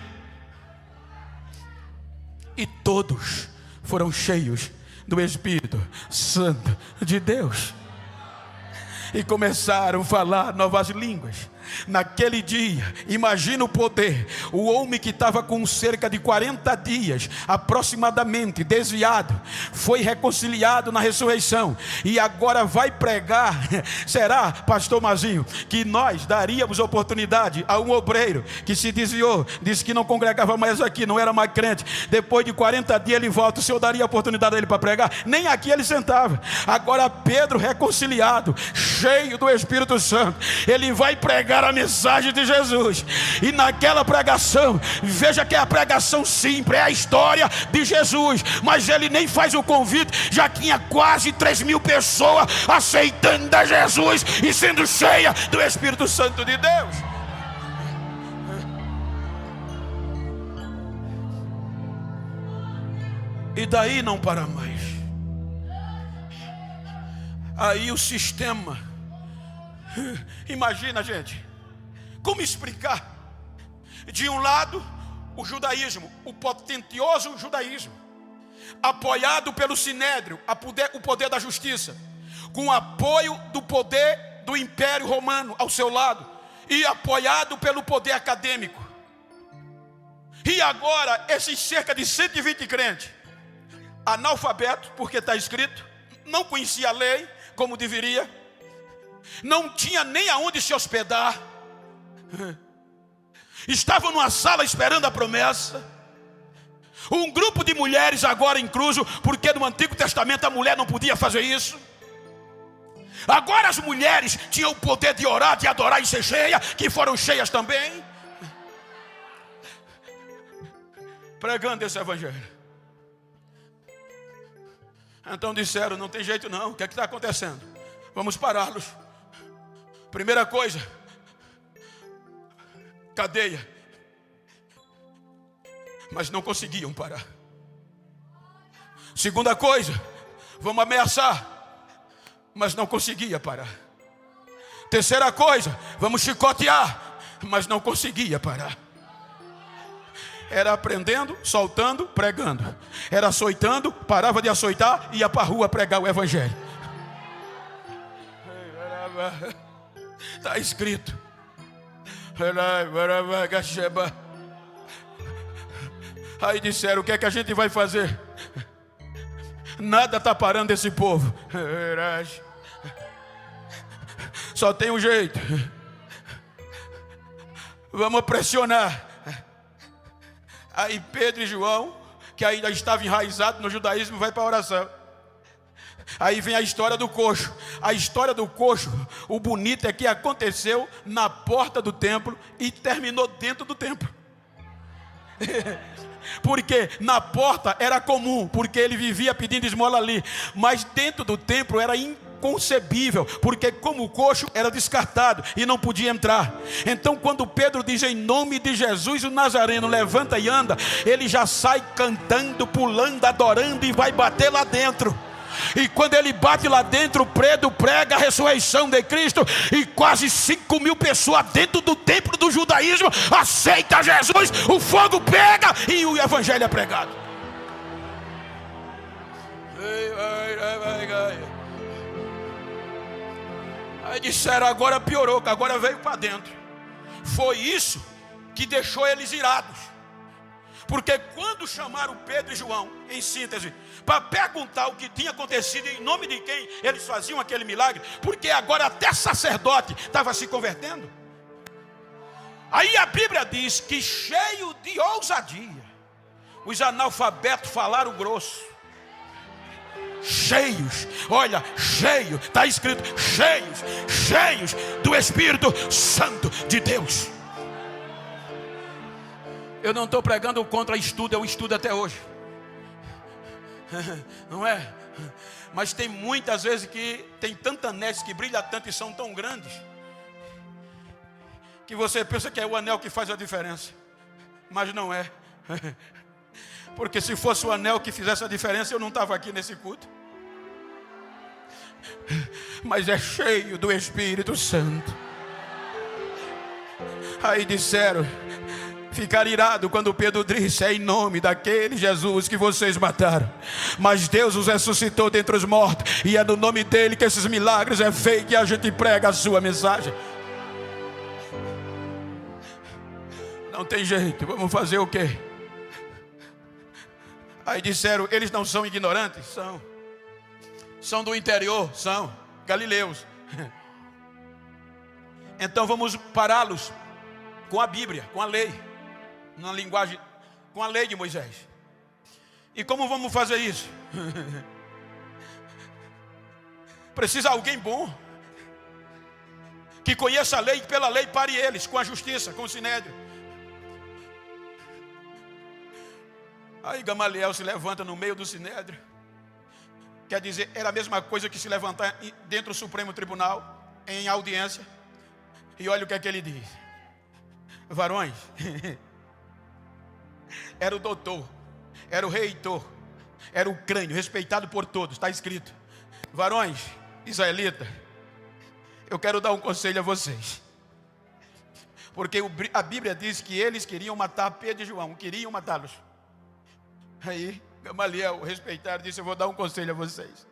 Speaker 1: e todos foram cheios do Espírito Santo de Deus, e começaram a falar novas línguas. Naquele dia, imagina o poder. O homem que estava com cerca de 40 dias aproximadamente desviado, foi reconciliado na ressurreição, e agora vai pregar. Será, pastor Mazinho, que nós daríamos oportunidade a um obreiro que se desviou, disse que não congregava mais aqui, não era mais crente, depois de 40 dias ele volta, o senhor daria oportunidade a ele para pregar? Nem aqui ele sentava. Agora Pedro, reconciliado, cheio do Espírito Santo, ele vai pregar a mensagem de Jesus. E naquela pregação, veja que é a pregação simples, é a história de Jesus, mas ele nem faz o convite, já tinha quase 3.000 pessoas aceitando a Jesus e sendo cheia do Espírito Santo de Deus. E daí não para mais. Aí o sistema, imagina, gente, como explicar? De um lado, o judaísmo, o potentoso judaísmo, apoiado pelo sinédrio, o poder da justiça, com apoio do poder do Império Romano ao seu lado, e apoiado pelo poder acadêmico. E agora, esses cerca de 120 crentes, analfabetos, porque está escrito, não conhecia a lei como deveria, não tinha nem aonde se hospedar, estavam numa sala esperando a promessa. Um grupo de mulheres agora incluso, porque no Antigo Testamento a mulher não podia fazer isso. Agora as mulheres tinham o poder de orar, de adorar e ser cheia, que foram cheias também, pregando esse evangelho. Então disseram, não tem jeito não, o que é que está acontecendo? Vamos pará-los. Primeira coisa, cadeia. Mas não conseguiam parar. Segunda coisa, vamos ameaçar. Mas não conseguia parar. Terceira coisa, vamos chicotear. Mas não conseguia parar. Era aprendendo, soltando, pregando. Era açoitando, parava de açoitar e ia para a rua pregar o evangelho. Está escrito. Aí disseram, o que é que a gente vai fazer? Nada está parando esse povo. Só tem um jeito. Vamos pressionar. Aí Pedro e João, que ainda estavam enraizados no judaísmo, vai para a oração. Aí vem a história do coxo. A história do coxo, o bonito é que aconteceu na porta do templo e terminou dentro do templo. Porque na porta era comum, porque ele vivia pedindo esmola ali. Mas dentro do templo era inconcebível, porque como coxo era descartado e não podia entrar. Então quando Pedro diz em nome de Jesus o Nazareno, levanta e anda, ele já sai cantando, pulando, adorando e vai bater lá dentro. E quando ele bate lá dentro, Pedro prega a ressurreição de Cristo, e quase 5.000 pessoas dentro do templo do judaísmo aceita Jesus, o fogo pega e o evangelho é pregado. Aí disseram, agora piorou, que agora veio para dentro. Foi isso que deixou eles irados. Porque quando chamaram Pedro e João, em síntese, para perguntar o que tinha acontecido, em nome de quem eles faziam aquele milagre, porque agora até sacerdote estava se convertendo. Aí a Bíblia diz que cheio de ousadia, os analfabetos falaram grosso. Cheios, olha, cheio, está escrito, cheios do Espírito Santo de Deus. Eu não estou pregando contra estudo, eu estudo até hoje. Não é? Mas tem muitas vezes que tem tanta anéis que brilha tanto e são tão grandes, que você pensa que é o anel que faz a diferença. Mas não é. Porque se fosse o anel que fizesse a diferença, eu não estava aqui nesse culto. Mas é cheio do Espírito Santo. Aí disseram, ficar irado quando Pedro disse, é em nome daquele Jesus que vocês mataram, mas Deus os ressuscitou dentre os mortos, e é no nome dele que esses milagres é feito, e a gente prega a sua mensagem. Não tem jeito, vamos fazer o quê? Aí disseram, eles não são ignorantes? São do interior, são galileus. Então vamos pará-los com a Bíblia, com a lei, na linguagem, com a lei de Moisés. E como vamos fazer isso? Precisa alguém bom, que conheça a lei, e pela lei pare eles, com a justiça, com o sinédrio. Aí Gamaliel se levanta no meio do sinédrio. Quer dizer, era a mesma coisa que se levantar dentro do Supremo Tribunal, em audiência. E olha o que é que ele diz. Varões, era o doutor, era o reitor, era o crânio, respeitado por todos, está escrito. Varões, israelita, eu quero dar um conselho a vocês. Porque a Bíblia diz que eles queriam matar Pedro e João, queriam matá-los. Aí Gamaliel, respeitar, disse: eu vou dar um conselho a vocês.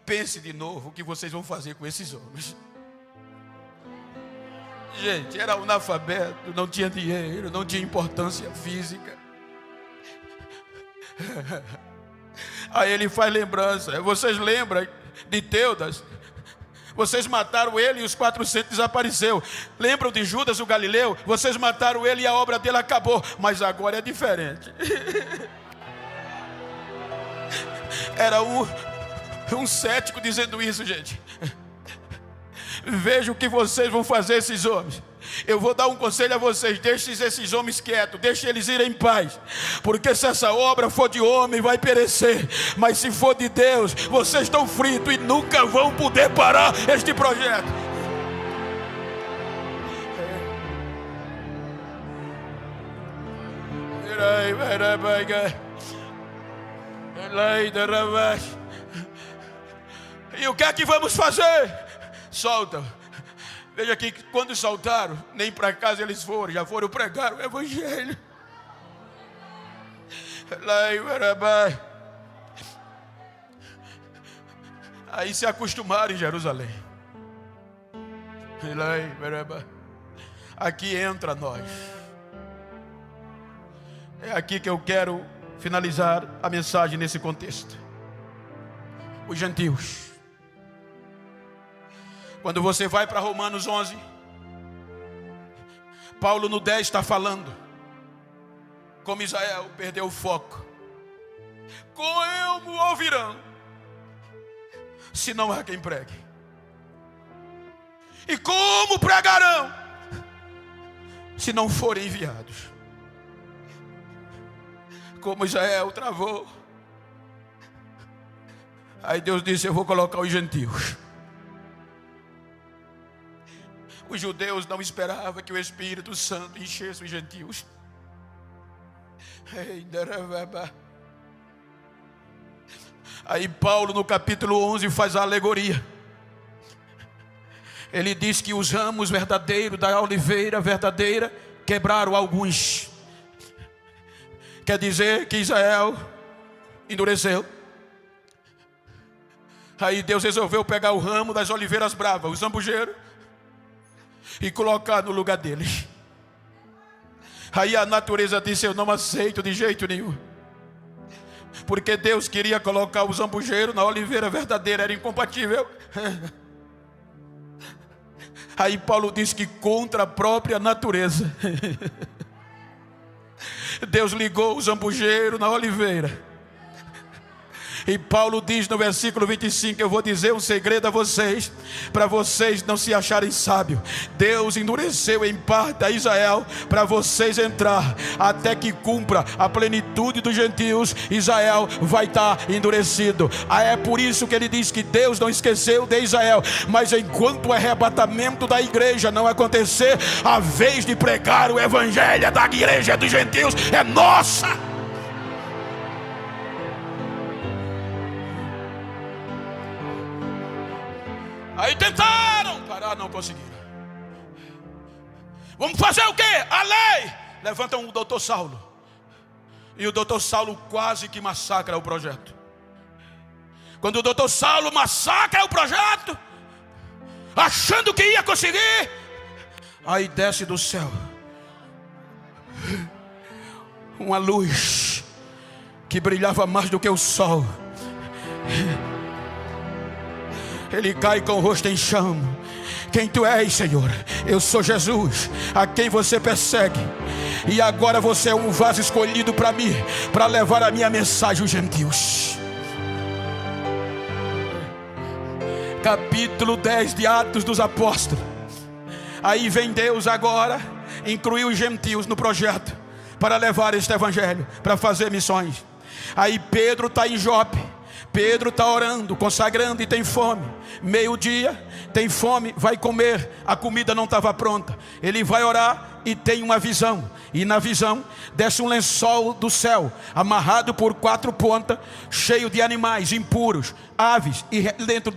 Speaker 1: Pense de novo o que vocês vão fazer com esses homens. Gente, era analfabeto, não tinha dinheiro, não tinha importância física. Aí ele faz lembrança. Vocês lembram de Teudas? Vocês mataram ele e os 400 desapareceu. Lembram de Judas o Galileu? Vocês mataram ele e a obra dele acabou. Mas agora é diferente. Era um cético dizendo isso, gente. Veja o que vocês vão fazer esses homens. Eu vou dar um conselho a vocês: deixem esses homens quietos, deixem eles irem em paz. Porque se essa obra for de homem, vai perecer. Mas se for de Deus, vocês estão fritos e nunca vão poder parar este projeto. E o que é que vamos fazer? Soltam. Veja aqui, quando soltaram, nem para casa eles foram, já foram pregar o evangelho. Aí se acostumaram em Jerusalém. Aqui entra nós. É aqui que eu quero finalizar a mensagem nesse contexto. Os gentios. Quando você vai para Romanos 11, Paulo no 10 está falando como Israel perdeu o foco. Como ouvirão se não há quem pregue? E como pregarão se não forem enviados? Como Israel travou. Aí Deus disse: eu vou colocar os gentios. Os judeus não esperavam que o Espírito Santo enchesse os gentios. Aí Paulo no capítulo 11 faz a alegoria. Ele diz que os ramos verdadeiros da oliveira verdadeira quebraram alguns. Quer dizer que Israel endureceu. Aí Deus resolveu pegar o ramo das oliveiras bravas, os zambujeiros, e colocar no lugar deles. Aí a natureza disse: eu não aceito de jeito nenhum. Porque Deus queria colocar o zambujeiro na oliveira verdadeira, era incompatível. Aí Paulo diz que contra a própria natureza, Deus ligou o zambujeiro na oliveira. E Paulo diz no versículo 25: eu vou dizer um segredo a vocês, para vocês não se acharem sábios. Deus endureceu em parte a Israel para vocês entrar. Até que cumpra a plenitude dos gentios, Israel vai estar endurecido. É por isso que ele diz que Deus não esqueceu de Israel. Mas enquanto o arrebatamento da igreja não acontecer, a vez de pregar o evangelho da igreja dos gentios é nossa. Aí tentaram parar, não conseguiram. Vamos fazer o quê? A lei. Levantam o doutor Saulo. E o doutor Saulo quase que massacra o projeto. Quando o doutor Saulo massacra o projeto, achando que ia conseguir, aí desce do céu uma luz que brilhava mais do que o sol. Ele cai com o rosto em chão. Quem tu és, Senhor? Eu sou Jesus, a quem você persegue. E agora você é um vaso escolhido para mim, para levar a minha mensagem aos gentios. Capítulo 10 de Atos dos Apóstolos. Aí vem Deus agora incluir os gentios no projeto, para levar este evangelho, para fazer missões. Aí Pedro está em Jope. Pedro está orando, consagrando e tem fome. Meio-dia, tem fome, vai comer. A comida não estava pronta. Ele vai orar e tem uma visão. E na visão, desce um lençol do céu, amarrado por 4 pontas, cheio de animais impuros, aves. E dentro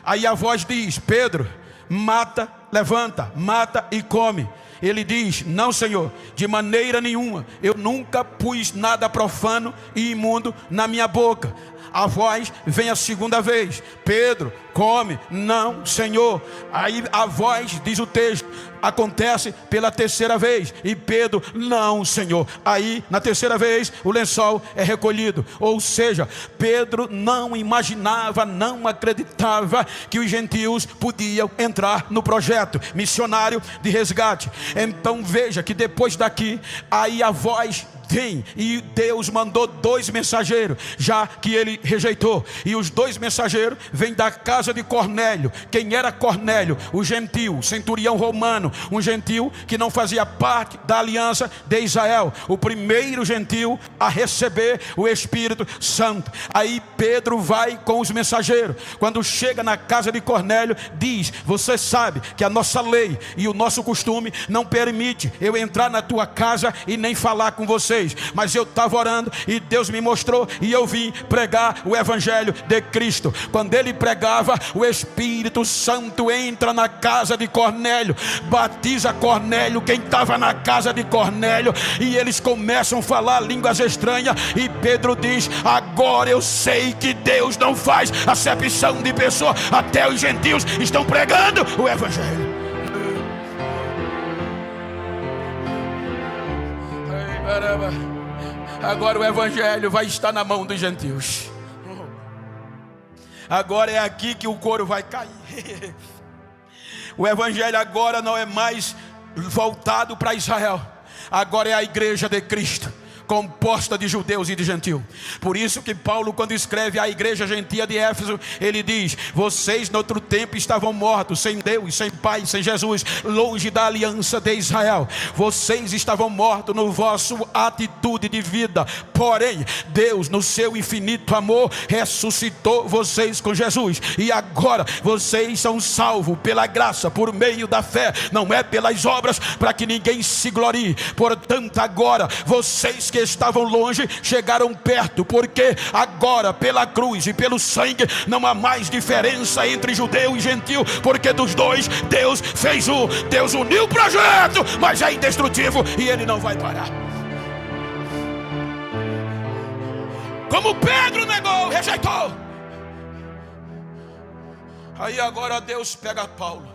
Speaker 1: aí a voz diz: Pedro, mata, levanta, mata e come. Ele diz: não, Senhor, de maneira nenhuma. Eu nunca pus nada profano e imundo na minha boca. A voz vem a segunda vez: Pedro, come. Não, Senhor. Aí a voz, diz o texto, acontece pela terceira vez. E Pedro: não, Senhor. Aí na terceira vez o lençol é recolhido. Ou seja, Pedro não imaginava, não acreditava que os gentios podiam entrar no projeto missionário de resgate. Então veja que depois daqui, aí a voz vem, e Deus mandou 2 mensageiros, já que ele rejeitou. E os 2 mensageiros vêm da casa de Cornélio. Quem era Cornélio? O gentil, centurião romano, um gentil que não fazia parte da aliança de Israel, o primeiro gentil a receber o Espírito Santo. Aí Pedro vai com os mensageiros. Quando chega na casa de Cornélio, diz: você sabe que a nossa lei e o nosso costume não permite eu entrar na tua casa e nem falar com vocês, mas eu estava orando e Deus me mostrou e eu vim pregar o Evangelho de Cristo. Quando ele pregava, o Espírito Santo entra na casa de Cornélio, batiza Cornélio, quem estava na casa de Cornélio, e eles começam a falar línguas estranhas. E Pedro diz: agora eu sei que Deus não faz acepção de pessoa, até os gentios estão pregando o Evangelho. Agora o Evangelho vai estar na mão dos gentios. Agora é aqui que o couro vai cair. O Evangelho agora não é mais voltado para Israel. Agora é a igreja de Cristo, composta de judeus e de gentios. Por isso que Paulo, quando escreve à igreja gentia de Éfeso, ele diz: vocês no outro tempo estavam mortos, sem Deus, sem Pai, sem Jesus, longe da aliança de Israel. Vocês estavam mortos no vosso atitude de vida. Porém, Deus, no seu infinito amor, ressuscitou vocês com Jesus. E agora vocês são salvos pela graça, por meio da fé. Não é pelas obras, para que ninguém se glorie. Portanto, agora vocês que estavam longe chegaram perto, porque agora pela cruz e pelo sangue não há mais diferença entre judeu e gentil, porque dos dois Deus fez um. Deus uniu o projeto, mas é indestrutível e ele não vai parar. Como Pedro negou, rejeitou, aí agora Deus pega Paulo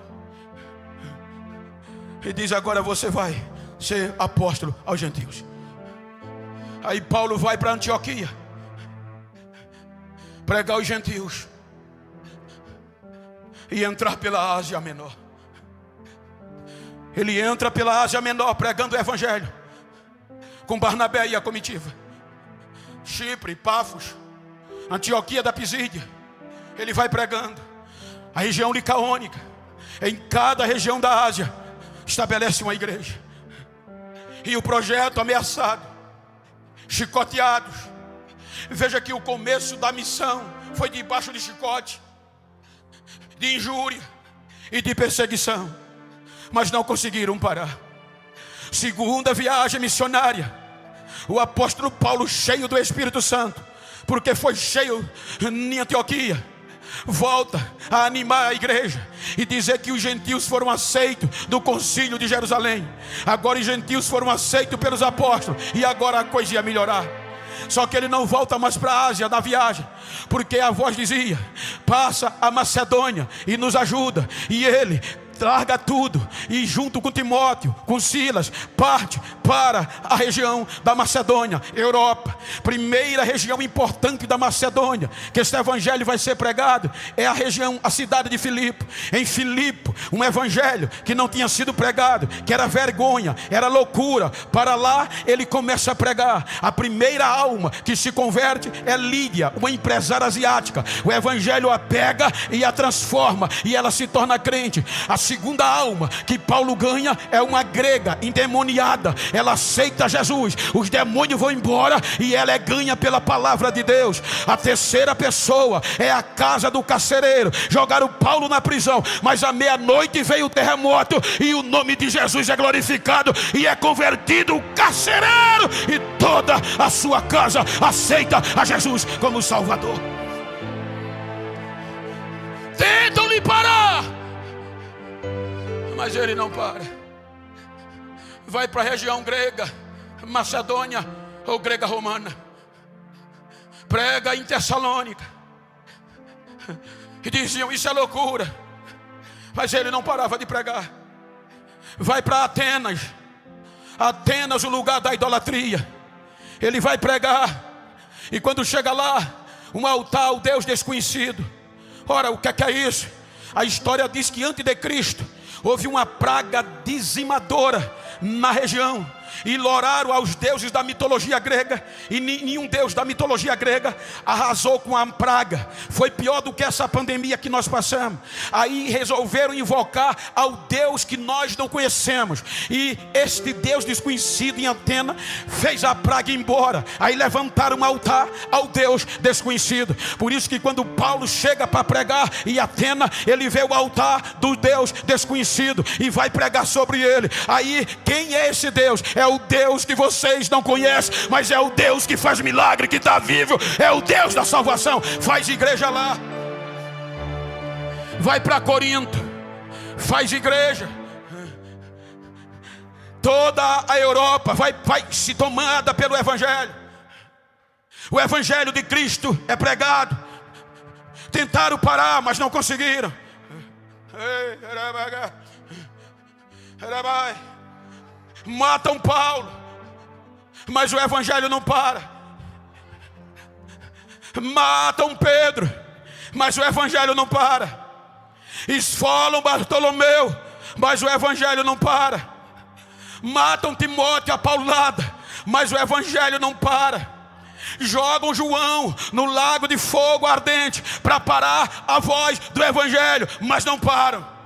Speaker 1: e diz: agora você vai ser apóstolo aos gentios. Aí Paulo vai para Antioquia pregar os gentios e entrar pela Ásia Menor. Ele entra pela Ásia Menor pregando o Evangelho com Barnabé e a comitiva. Chipre, Pafos, Antioquia da Pisídia, ele vai pregando. A região licaônica, em cada região da Ásia, estabelece uma igreja. E o projeto ameaçado, chicoteados. Veja que o começo da missão foi debaixo de chicote, de injúria e de perseguição, mas não conseguiram parar. Segunda viagem missionária, o apóstolo Paulo, cheio do Espírito Santo, porque foi cheio em Antioquia, volta a animar a igreja e dizer que os gentios foram aceitos do concílio de Jerusalém. Agora os gentios foram aceitos pelos apóstolos e agora a coisa ia melhorar. Só que ele não volta mais para a Ásia na viagem, porque a voz dizia: passa a Macedônia e nos ajuda. E ele larga tudo e junto com Timóteo, com Silas, parte para a região da Macedônia, Europa. Primeira região importante da Macedônia que este evangelho vai ser pregado é a região, a cidade de Filipe. Em Filipe, um evangelho que não tinha sido pregado, que era vergonha, era loucura. Para lá ele começa a pregar. A primeira alma que se converte é Lídia, uma empresária asiática. O evangelho a pega e a transforma e ela se torna crente. A segunda alma que Paulo ganha é uma grega endemoniada. Ela aceita Jesus, os demônios vão embora e ela é ganha pela palavra de Deus. A terceira pessoa é a casa do carcereiro. Jogaram Paulo na prisão, mas à meia-noite veio o terremoto e o nome de Jesus é glorificado e é convertido o carcereiro, e toda a sua casa aceita a Jesus como Salvador. Tentam lhe parar, mas ele não para. Vai para a região grega, Macedônia ou grega romana, prega em Tessalônica, e diziam: isso é loucura, mas ele não parava de pregar. Vai para Atenas, Atenas, o lugar da idolatria. Ele vai pregar, e quando chega lá, um altar ao Deus desconhecido. Ora, o que é isso? A história diz que antes de Cristo houve uma praga dizimadora na região, e oraram aos deuses da mitologia grega, e nenhum deus da mitologia grega arrasou com a praga. Foi pior do que essa pandemia que nós passamos. Aí resolveram invocar ao Deus que nós não conhecemos, e este Deus desconhecido em Atena fez a praga ir embora. Aí levantaram um altar ao Deus desconhecido. Por isso que quando Paulo chega para pregar em Atena, ele vê o altar do Deus desconhecido e vai pregar sobre ele. Aí, quem é esse Deus? É o Deus que vocês não conhecem, mas é o Deus que faz milagre, que está vivo. É o Deus da salvação. Faz igreja lá. Vai para Corinto, faz igreja. Toda a Europa vai se tomada pelo Evangelho. O Evangelho de Cristo é pregado. Tentaram parar, mas não conseguiram. Matam Paulo, mas o Evangelho não para. Matam Pedro, mas o Evangelho não para. Esfolam Bartolomeu, mas o Evangelho não para. Matam Timóteo a paulada, mas o Evangelho não para. Jogam João no lago de fogo ardente para parar a voz do Evangelho, mas não param.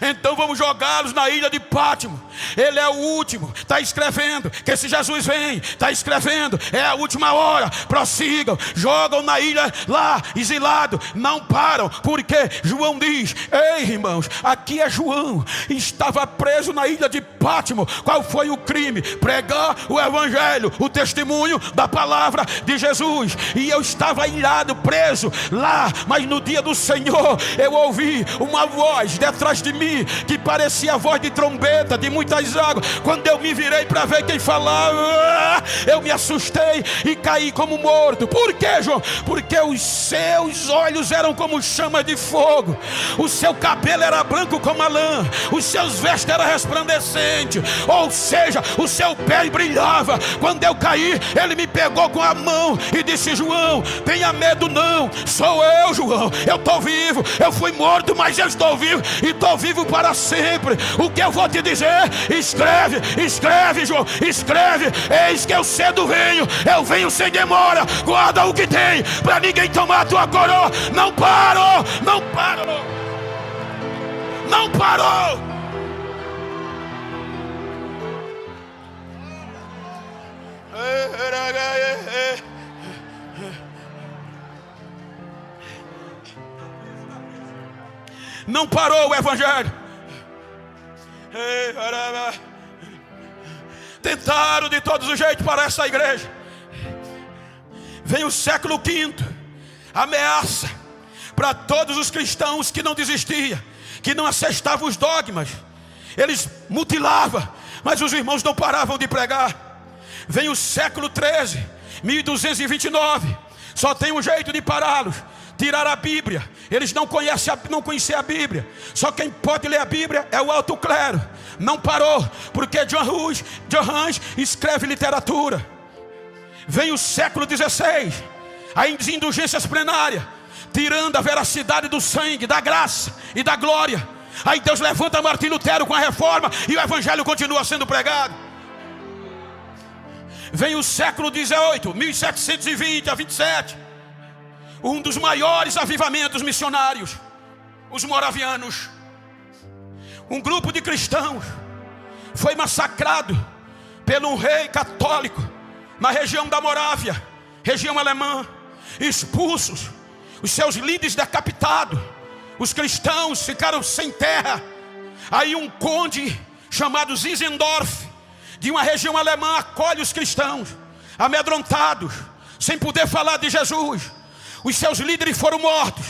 Speaker 1: Então vamos jogá-los na ilha de Pátimo. Ele é o último, está escrevendo que esse Jesus vem, está escrevendo, é a última hora. Prossigam, jogam na ilha lá, exilado, não param, porque João diz: ei irmãos, aqui é João, estava preso na ilha de Pátimo. Qual foi o crime? Pregar o Evangelho, o testemunho da palavra de Jesus. E eu estava ilhado, preso lá, mas no dia do Senhor eu ouvi uma voz detrás de mim, que parecia a voz de trombeta de muitas águas. Quando eu me virei para ver quem falava, eu me assustei e caí como morto. Por quê, João? Porque os seus olhos eram como chama de fogo, o seu cabelo era branco como a lã, os seus vestes eram resplandecentes, ou seja, o seu pé brilhava. Quando eu caí, ele me pegou com a mão e disse: João, tenha medo não, sou eu, João, eu estou vivo. Eu fui morto, mas eu estou vivo, e estou vivo para sempre. O que eu vou te dizer? Escreve, escreve, João, escreve. Eis que eu cedo venho, eu venho sem demora. Guarda o que tem, para ninguém tomar a tua coroa. Não parou, não parou, não parou. Não parou o Evangelho. Tentaram de todos os jeitos parar essa igreja. Vem o século V, ameaça para todos os cristãos que não desistiam, que não aceitavam os dogmas. Eles mutilavam, mas os irmãos não paravam de pregar. Vem o século XIII, 1229. Só tem um jeito de pará-los: tirar a Bíblia. Eles não conheciam a Bíblia. Só quem pode ler a Bíblia é o alto clero. Não parou, porque John Hus escreve literatura. Vem o século XVI, as indulgências plenárias, tirando a veracidade do sangue, da graça e da glória. Aí Deus levanta Martim Lutero com a reforma, e o Evangelho continua sendo pregado. Vem o século XVIII, 1720 a 27, um dos maiores avivamentos missionários, os moravianos. um grupo de cristãos foi massacrado por um rei católico na região da Morávia, região alemã. Expulsos, os seus líderes decapitados, os cristãos ficaram sem terra. Aí um conde chamado Zinzendorf, de uma região alemã, acolhe os cristãos, amedrontados, sem poder falar de Jesus. Os seus líderes foram mortos.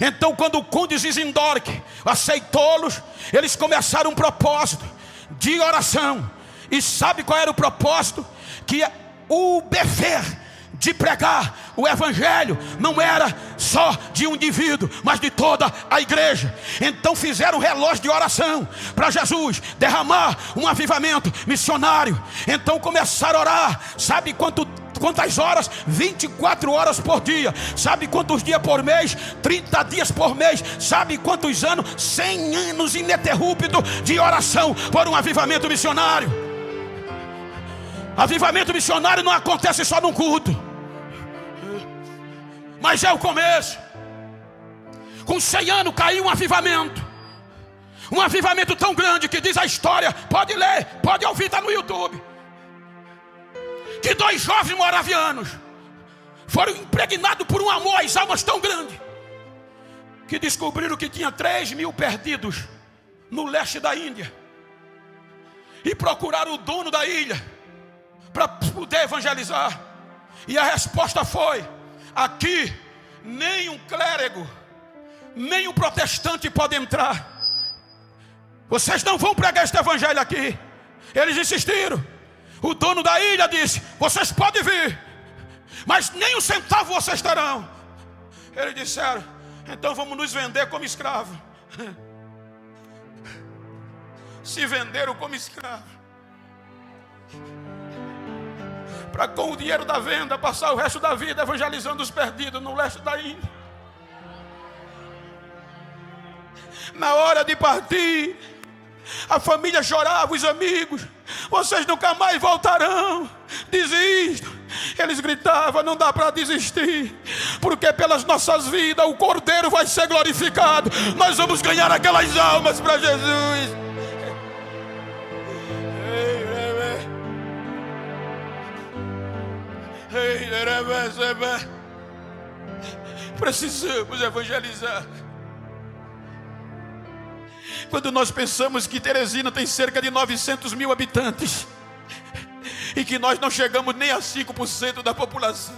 Speaker 1: Então, quando o conde Zinzendorf aceitou-los, eles começaram um propósito de oração. E sabe qual era o propósito? Que o dever de pregar o evangelho não era só de um indivíduo, mas de toda a igreja. Então fizeram um relógio de oração para Jesus derramar um avivamento missionário. Então começaram a orar. Sabe quantas horas? 24 horas por dia. Sabe quantos dias por mês? 30 dias por mês. Sabe quantos anos? 100 anos ininterruptos de oração por um avivamento missionário. Avivamento missionário não acontece só num culto, mas é o começo. Com 100 anos caiu um avivamento tão grande que diz a história, pode ler, pode ouvir, está no YouTube, que 2 jovens moravianos foram impregnados por um amor às almas tão grande, que descobriram que tinha 3.000 perdidos no leste da Índia, e procuraram o dono da ilha para poder evangelizar. E a resposta foi: aqui nem um clérigo, nem um protestante pode entrar. Vocês não vão pregar este evangelho aqui. Eles insistiram. O dono da ilha disse: vocês podem vir, mas nem um centavo vocês terão. Eles disseram: então vamos nos vender como escravo. Se venderam como escravo, para com o dinheiro da venda passar o resto da vida evangelizando os perdidos no leste da Índia. Na hora de partir, a família chorava, os amigos: vocês nunca mais voltarão, desistam. Eles gritavam: não dá para desistir, porque pelas nossas vidas o Cordeiro vai ser glorificado. Nós vamos ganhar aquelas almas para Jesus. Precisamos evangelizar. Quando nós pensamos que Teresina tem cerca de 900 mil habitantes e que nós não chegamos nem a 5% da população,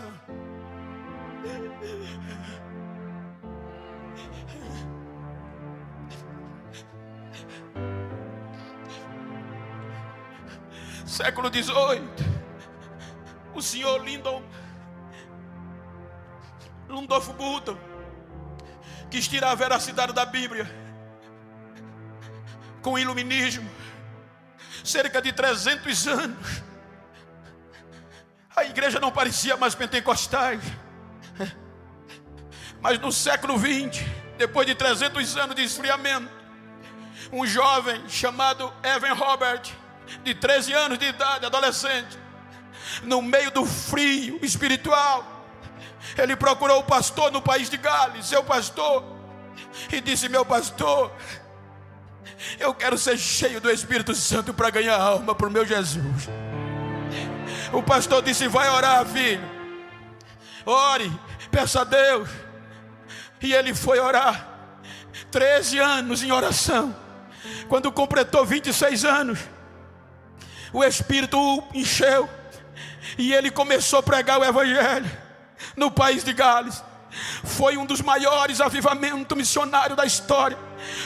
Speaker 1: século XVIII, o senhor Rudolf Bultmann quis tirar a veracidade da Bíblia com o iluminismo. Cerca de 300 anos a igreja não parecia mais pentecostais. Mas no século XX, depois de 300 anos de esfriamento, um jovem chamado Evan Robert, de 13 anos de idade, adolescente, no meio do frio espiritual, ele procurou o pastor no país de Gales, seu pastor, e disse: meu pastor, eu quero ser cheio do Espírito Santo para ganhar alma para o meu Jesus. O pastor disse: vai orar, filho, ore, peça a Deus. E ele foi orar, 13 anos em oração. Quando completou 26 anos, o Espírito o encheu e ele começou a pregar o evangelho no país de Gales. Foi um dos maiores avivamentos missionários da história,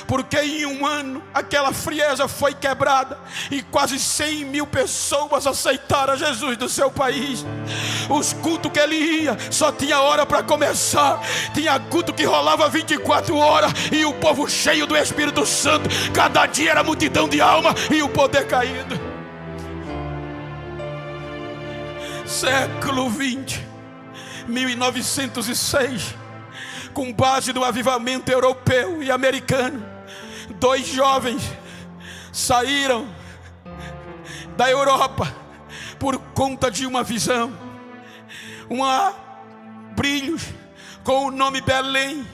Speaker 1: porque em um ano aquela frieza foi quebrada e quase 100 mil pessoas aceitaram Jesus do seu país. Os cultos que ele ia só tinha hora para começar, tinha culto que rolava 24 horas e o povo cheio do Espírito Santo. Cada dia era multidão de alma e o poder caído. Século XX, 1906, com base no avivamento europeu e americano, 2 jovens saíram da Europa por conta de uma visão, brilhos com o nome Belém,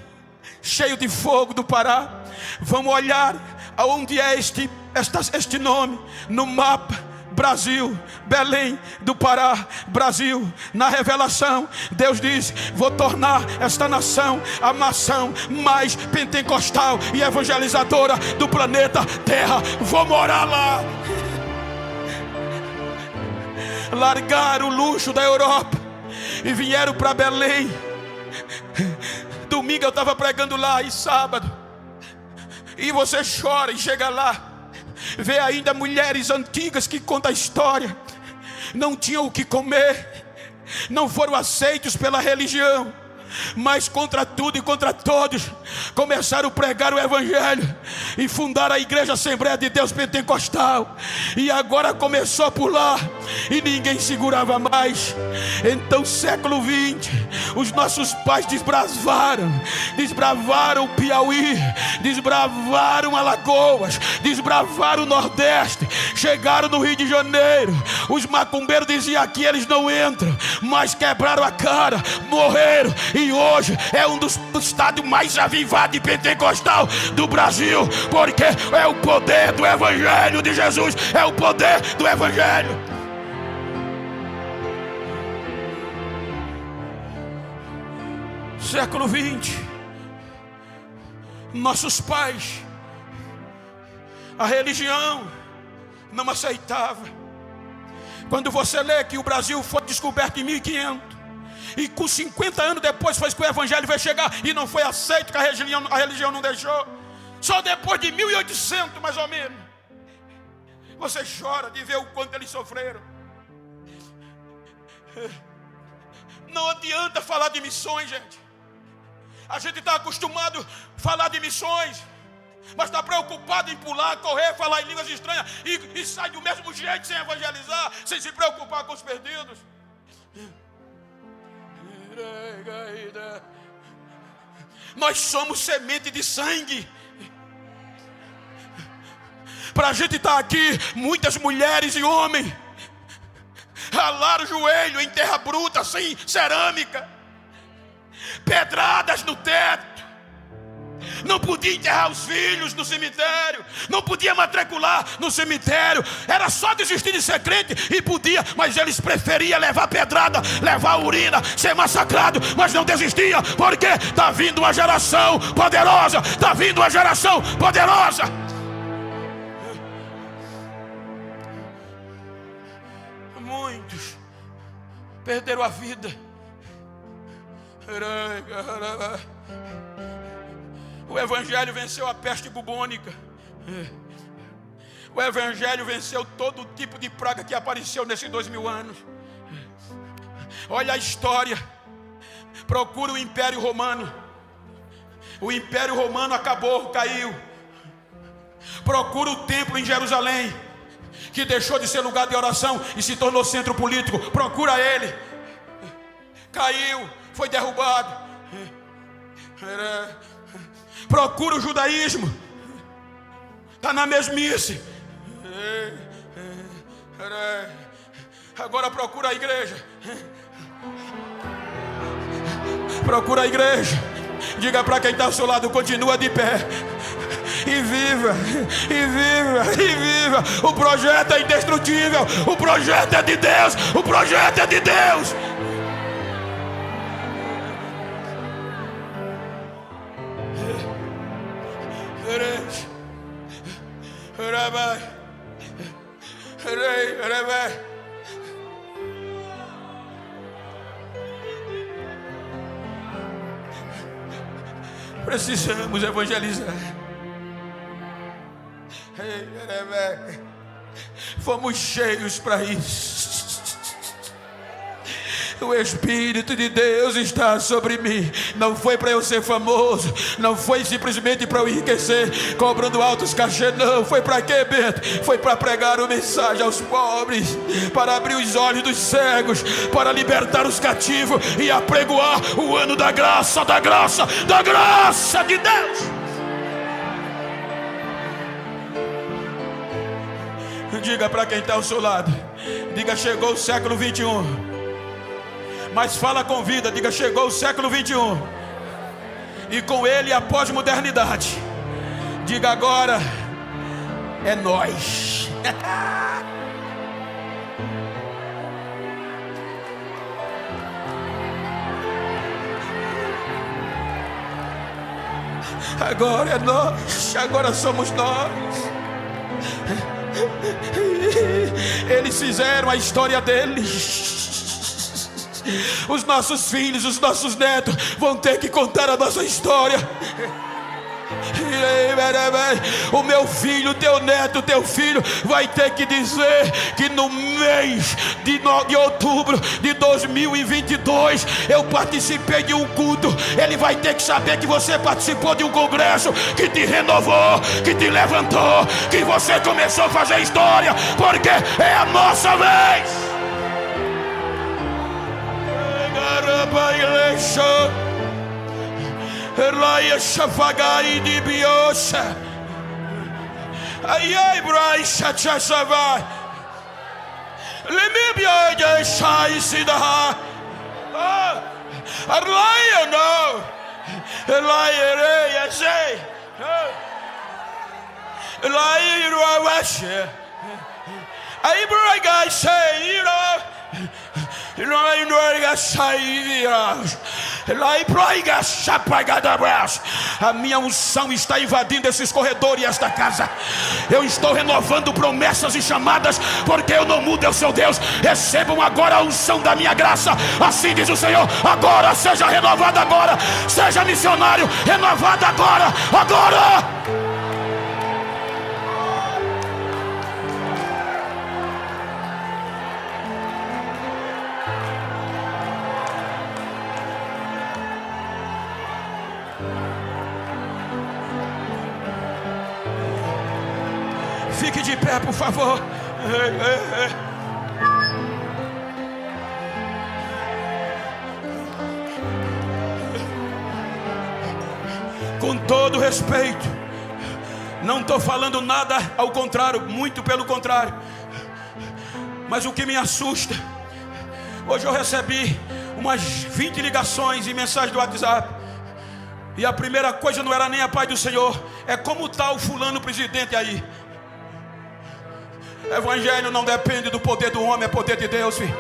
Speaker 1: cheio de fogo do Pará. Vamos olhar Aonde é este nome? No mapa. Brasil, Belém do Pará, Brasil. Na revelação, Deus diz: vou tornar esta nação a nação mais pentecostal e evangelizadora do planeta Terra. Vou morar lá. Largaram o luxo da Europa e vieram para Belém. Domingo eu estava pregando lá, e sábado, e você chora e chega lá, vê ainda mulheres antigas que contam a história. Não tinham o que comer, não foram aceitos pela religião, mas contra tudo e contra todos começaram a pregar o evangelho e fundaram a igreja Assembleia de Deus Pentecostal. E agora começou por lá e ninguém segurava mais. Então, século 20, os nossos pais desbravaram o Piauí, desbravaram Alagoas, desbravaram o Nordeste, chegaram no Rio de Janeiro. Os macumbeiros diziam: aqui eles não entram, mas quebraram a cara, morreram. E hoje é um dos estados mais avivados e pentecostal do Brasil, porque é o poder do evangelho de Jesus, é o poder do evangelho. Século 20, nossos pais, a religião não aceitava. Quando você lê que o Brasil foi descoberto em 1500, e com 50 anos depois foi que o evangelho veio chegar e não foi aceito, que a religião não deixou. Só depois de 1800 mais ou menos. Você chora de ver o quanto eles sofreram. Não adianta falar de missões, gente. A gente está acostumado a falar de missões, mas está preocupado em pular, correr, falar em línguas estranhas e sai do mesmo jeito, sem evangelizar, sem se preocupar com os perdidos. Nós somos semente de sangue. Para a gente estar aqui, muitas mulheres e homens ralaram o joelho em terra bruta, sem cerâmica, pedradas no teto. Não podia enterrar os filhos no cemitério, não podia matricular no cemitério, era só desistir de ser crente e podia, mas eles preferiam levar pedrada, levar urina, ser massacrado, mas não desistia, porque está vindo uma geração poderosa, está vindo uma geração poderosa. Muitos perderam a vida. O evangelho venceu a peste bubônica. O evangelho venceu todo tipo de praga que apareceu nesses 2000 anos. Olha a história. Procura o Império Romano. O Império Romano acabou, caiu. Procura o templo em Jerusalém, que deixou de ser lugar de oração e se tornou centro político. Procura ele. Caiu, foi derrubado. Procura o judaísmo, está na mesmice. Agora procura a igreja. Procura a igreja. Diga para quem está ao seu lado: continua de pé. E viva, e viva, e viva. O projeto é indestrutível. O projeto é de Deus. O projeto é de Deus. Precisamos evangelizar. Fomos cheios para isso. O Espírito de Deus está sobre mim. Não foi para eu ser famoso, não foi simplesmente para eu enriquecer cobrando altos cachê, não. Foi para quê, Bento? Foi para pregar uma mensagem aos pobres, para abrir os olhos dos cegos, para libertar os cativos e apregoar o ano da graça, da graça, da graça de Deus. Diga para quem está ao seu lado, diga: chegou o século 21. Mas fala com vida, diga: chegou o século 21 e com ele a pós-modernidade. Diga agora: é nós. Agora é nós, agora somos nós. Eles fizeram a história deles. Os nossos filhos, os nossos netos vão ter que contar a nossa história. O meu filho, teu neto, teu filho vai ter que dizer que no mês de outubro de 2022 eu participei de um culto. Ele vai ter que saber que você participou de um congresso que te renovou, que te levantou, que você começou a fazer história, porque é a nossa vez. Erlaia Shafagai de Biosha. Ai, Braisha Chasavai. Limibia de Shai Sidaha. Erlaia no. Erlaia Reia Sei. Erlaia Ravasha. Ai, Bragai Sei, you know. A minha unção está invadindo esses corredores e esta casa. Eu estou renovando promessas e chamadas, porque eu não mudo, eu sou Deus. Recebam agora a unção da minha graça. Assim diz o Senhor. Agora seja renovado, agora seja missionário, renovado agora, agora. Fique de pé, por favor. Com todo respeito, não estou falando nada ao contrário, muito pelo contrário. Mas o que me assusta, hoje eu recebi umas 20 ligações e mensagens do WhatsApp. E a primeira coisa não era nem a paz do Senhor, é como está o fulano presidente aí. Evangelho não depende do poder do homem, é poder de Deus, filho.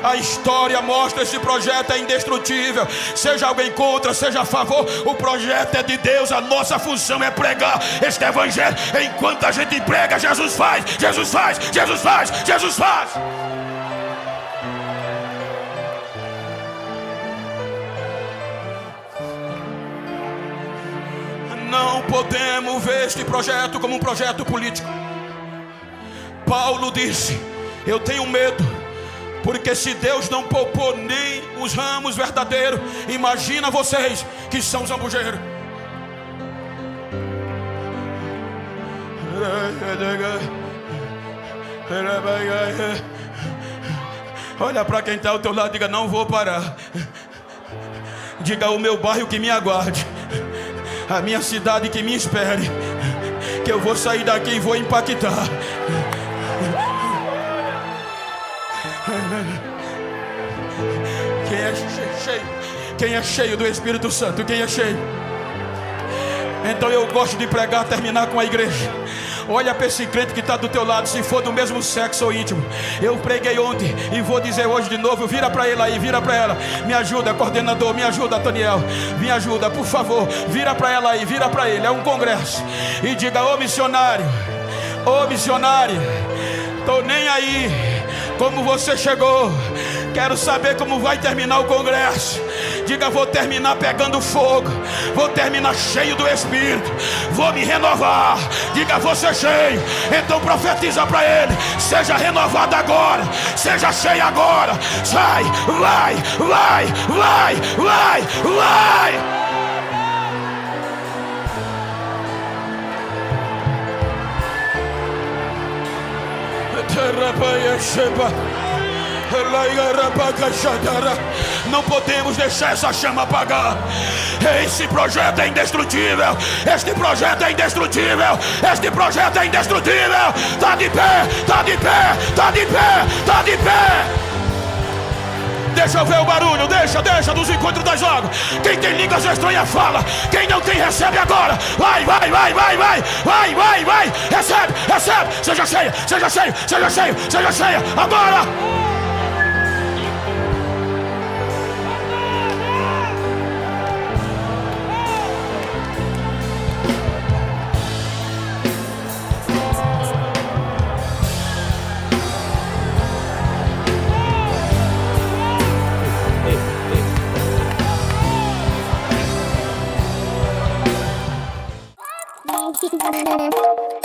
Speaker 1: A história mostra esse projeto é indestrutível. Seja alguém contra, seja a favor, o projeto é de Deus. A nossa função é pregar este evangelho. Enquanto a gente prega, Jesus faz, Jesus faz, Jesus faz, Jesus faz. Não podemos ver este projeto como um projeto político. Paulo disse: eu tenho medo, porque se Deus não poupou nem os ramos verdadeiros, imagina vocês que são zambujeiros. Olha para quem está ao teu lado, diga: não vou parar. Diga: o meu bairro que me aguarde, a minha cidade que me espere, que eu vou sair daqui e vou impactar. Quem é cheio? Quem é cheio do Espírito Santo? Quem é cheio? Então eu gosto de pregar, terminar com a igreja. Olha para esse crente que está do teu lado, se for do mesmo sexo ou íntimo. Eu preguei ontem e vou dizer hoje de novo. Vira para ele aí, vira para ela. Me ajuda, coordenador, me ajuda, Daniel. Me ajuda, por favor. Vira para ela aí, vira para ele. É um congresso. E diga: ô missionário, ô missionária, tô nem aí como você chegou. Quero saber como vai terminar o congresso. Diga: vou terminar pegando fogo, vou terminar cheio do Espírito, vou me renovar. Diga: vou ser cheio. Então profetiza para ele: seja renovado agora, seja cheio agora. Sai, vai, vai, vai, vai, vai. Não podemos deixar essa chama apagar. Esse projeto é indestrutível. Este projeto é indestrutível. Este projeto é indestrutível. Está de pé, está de pé, está de pé, está de pé. Deixa eu ver o barulho, deixa dos encontros das águas. Quem tem línguas estranhas fala, quem não tem recebe agora. Vai, recebe, seja cheio, agora.
Speaker 2: Thank you.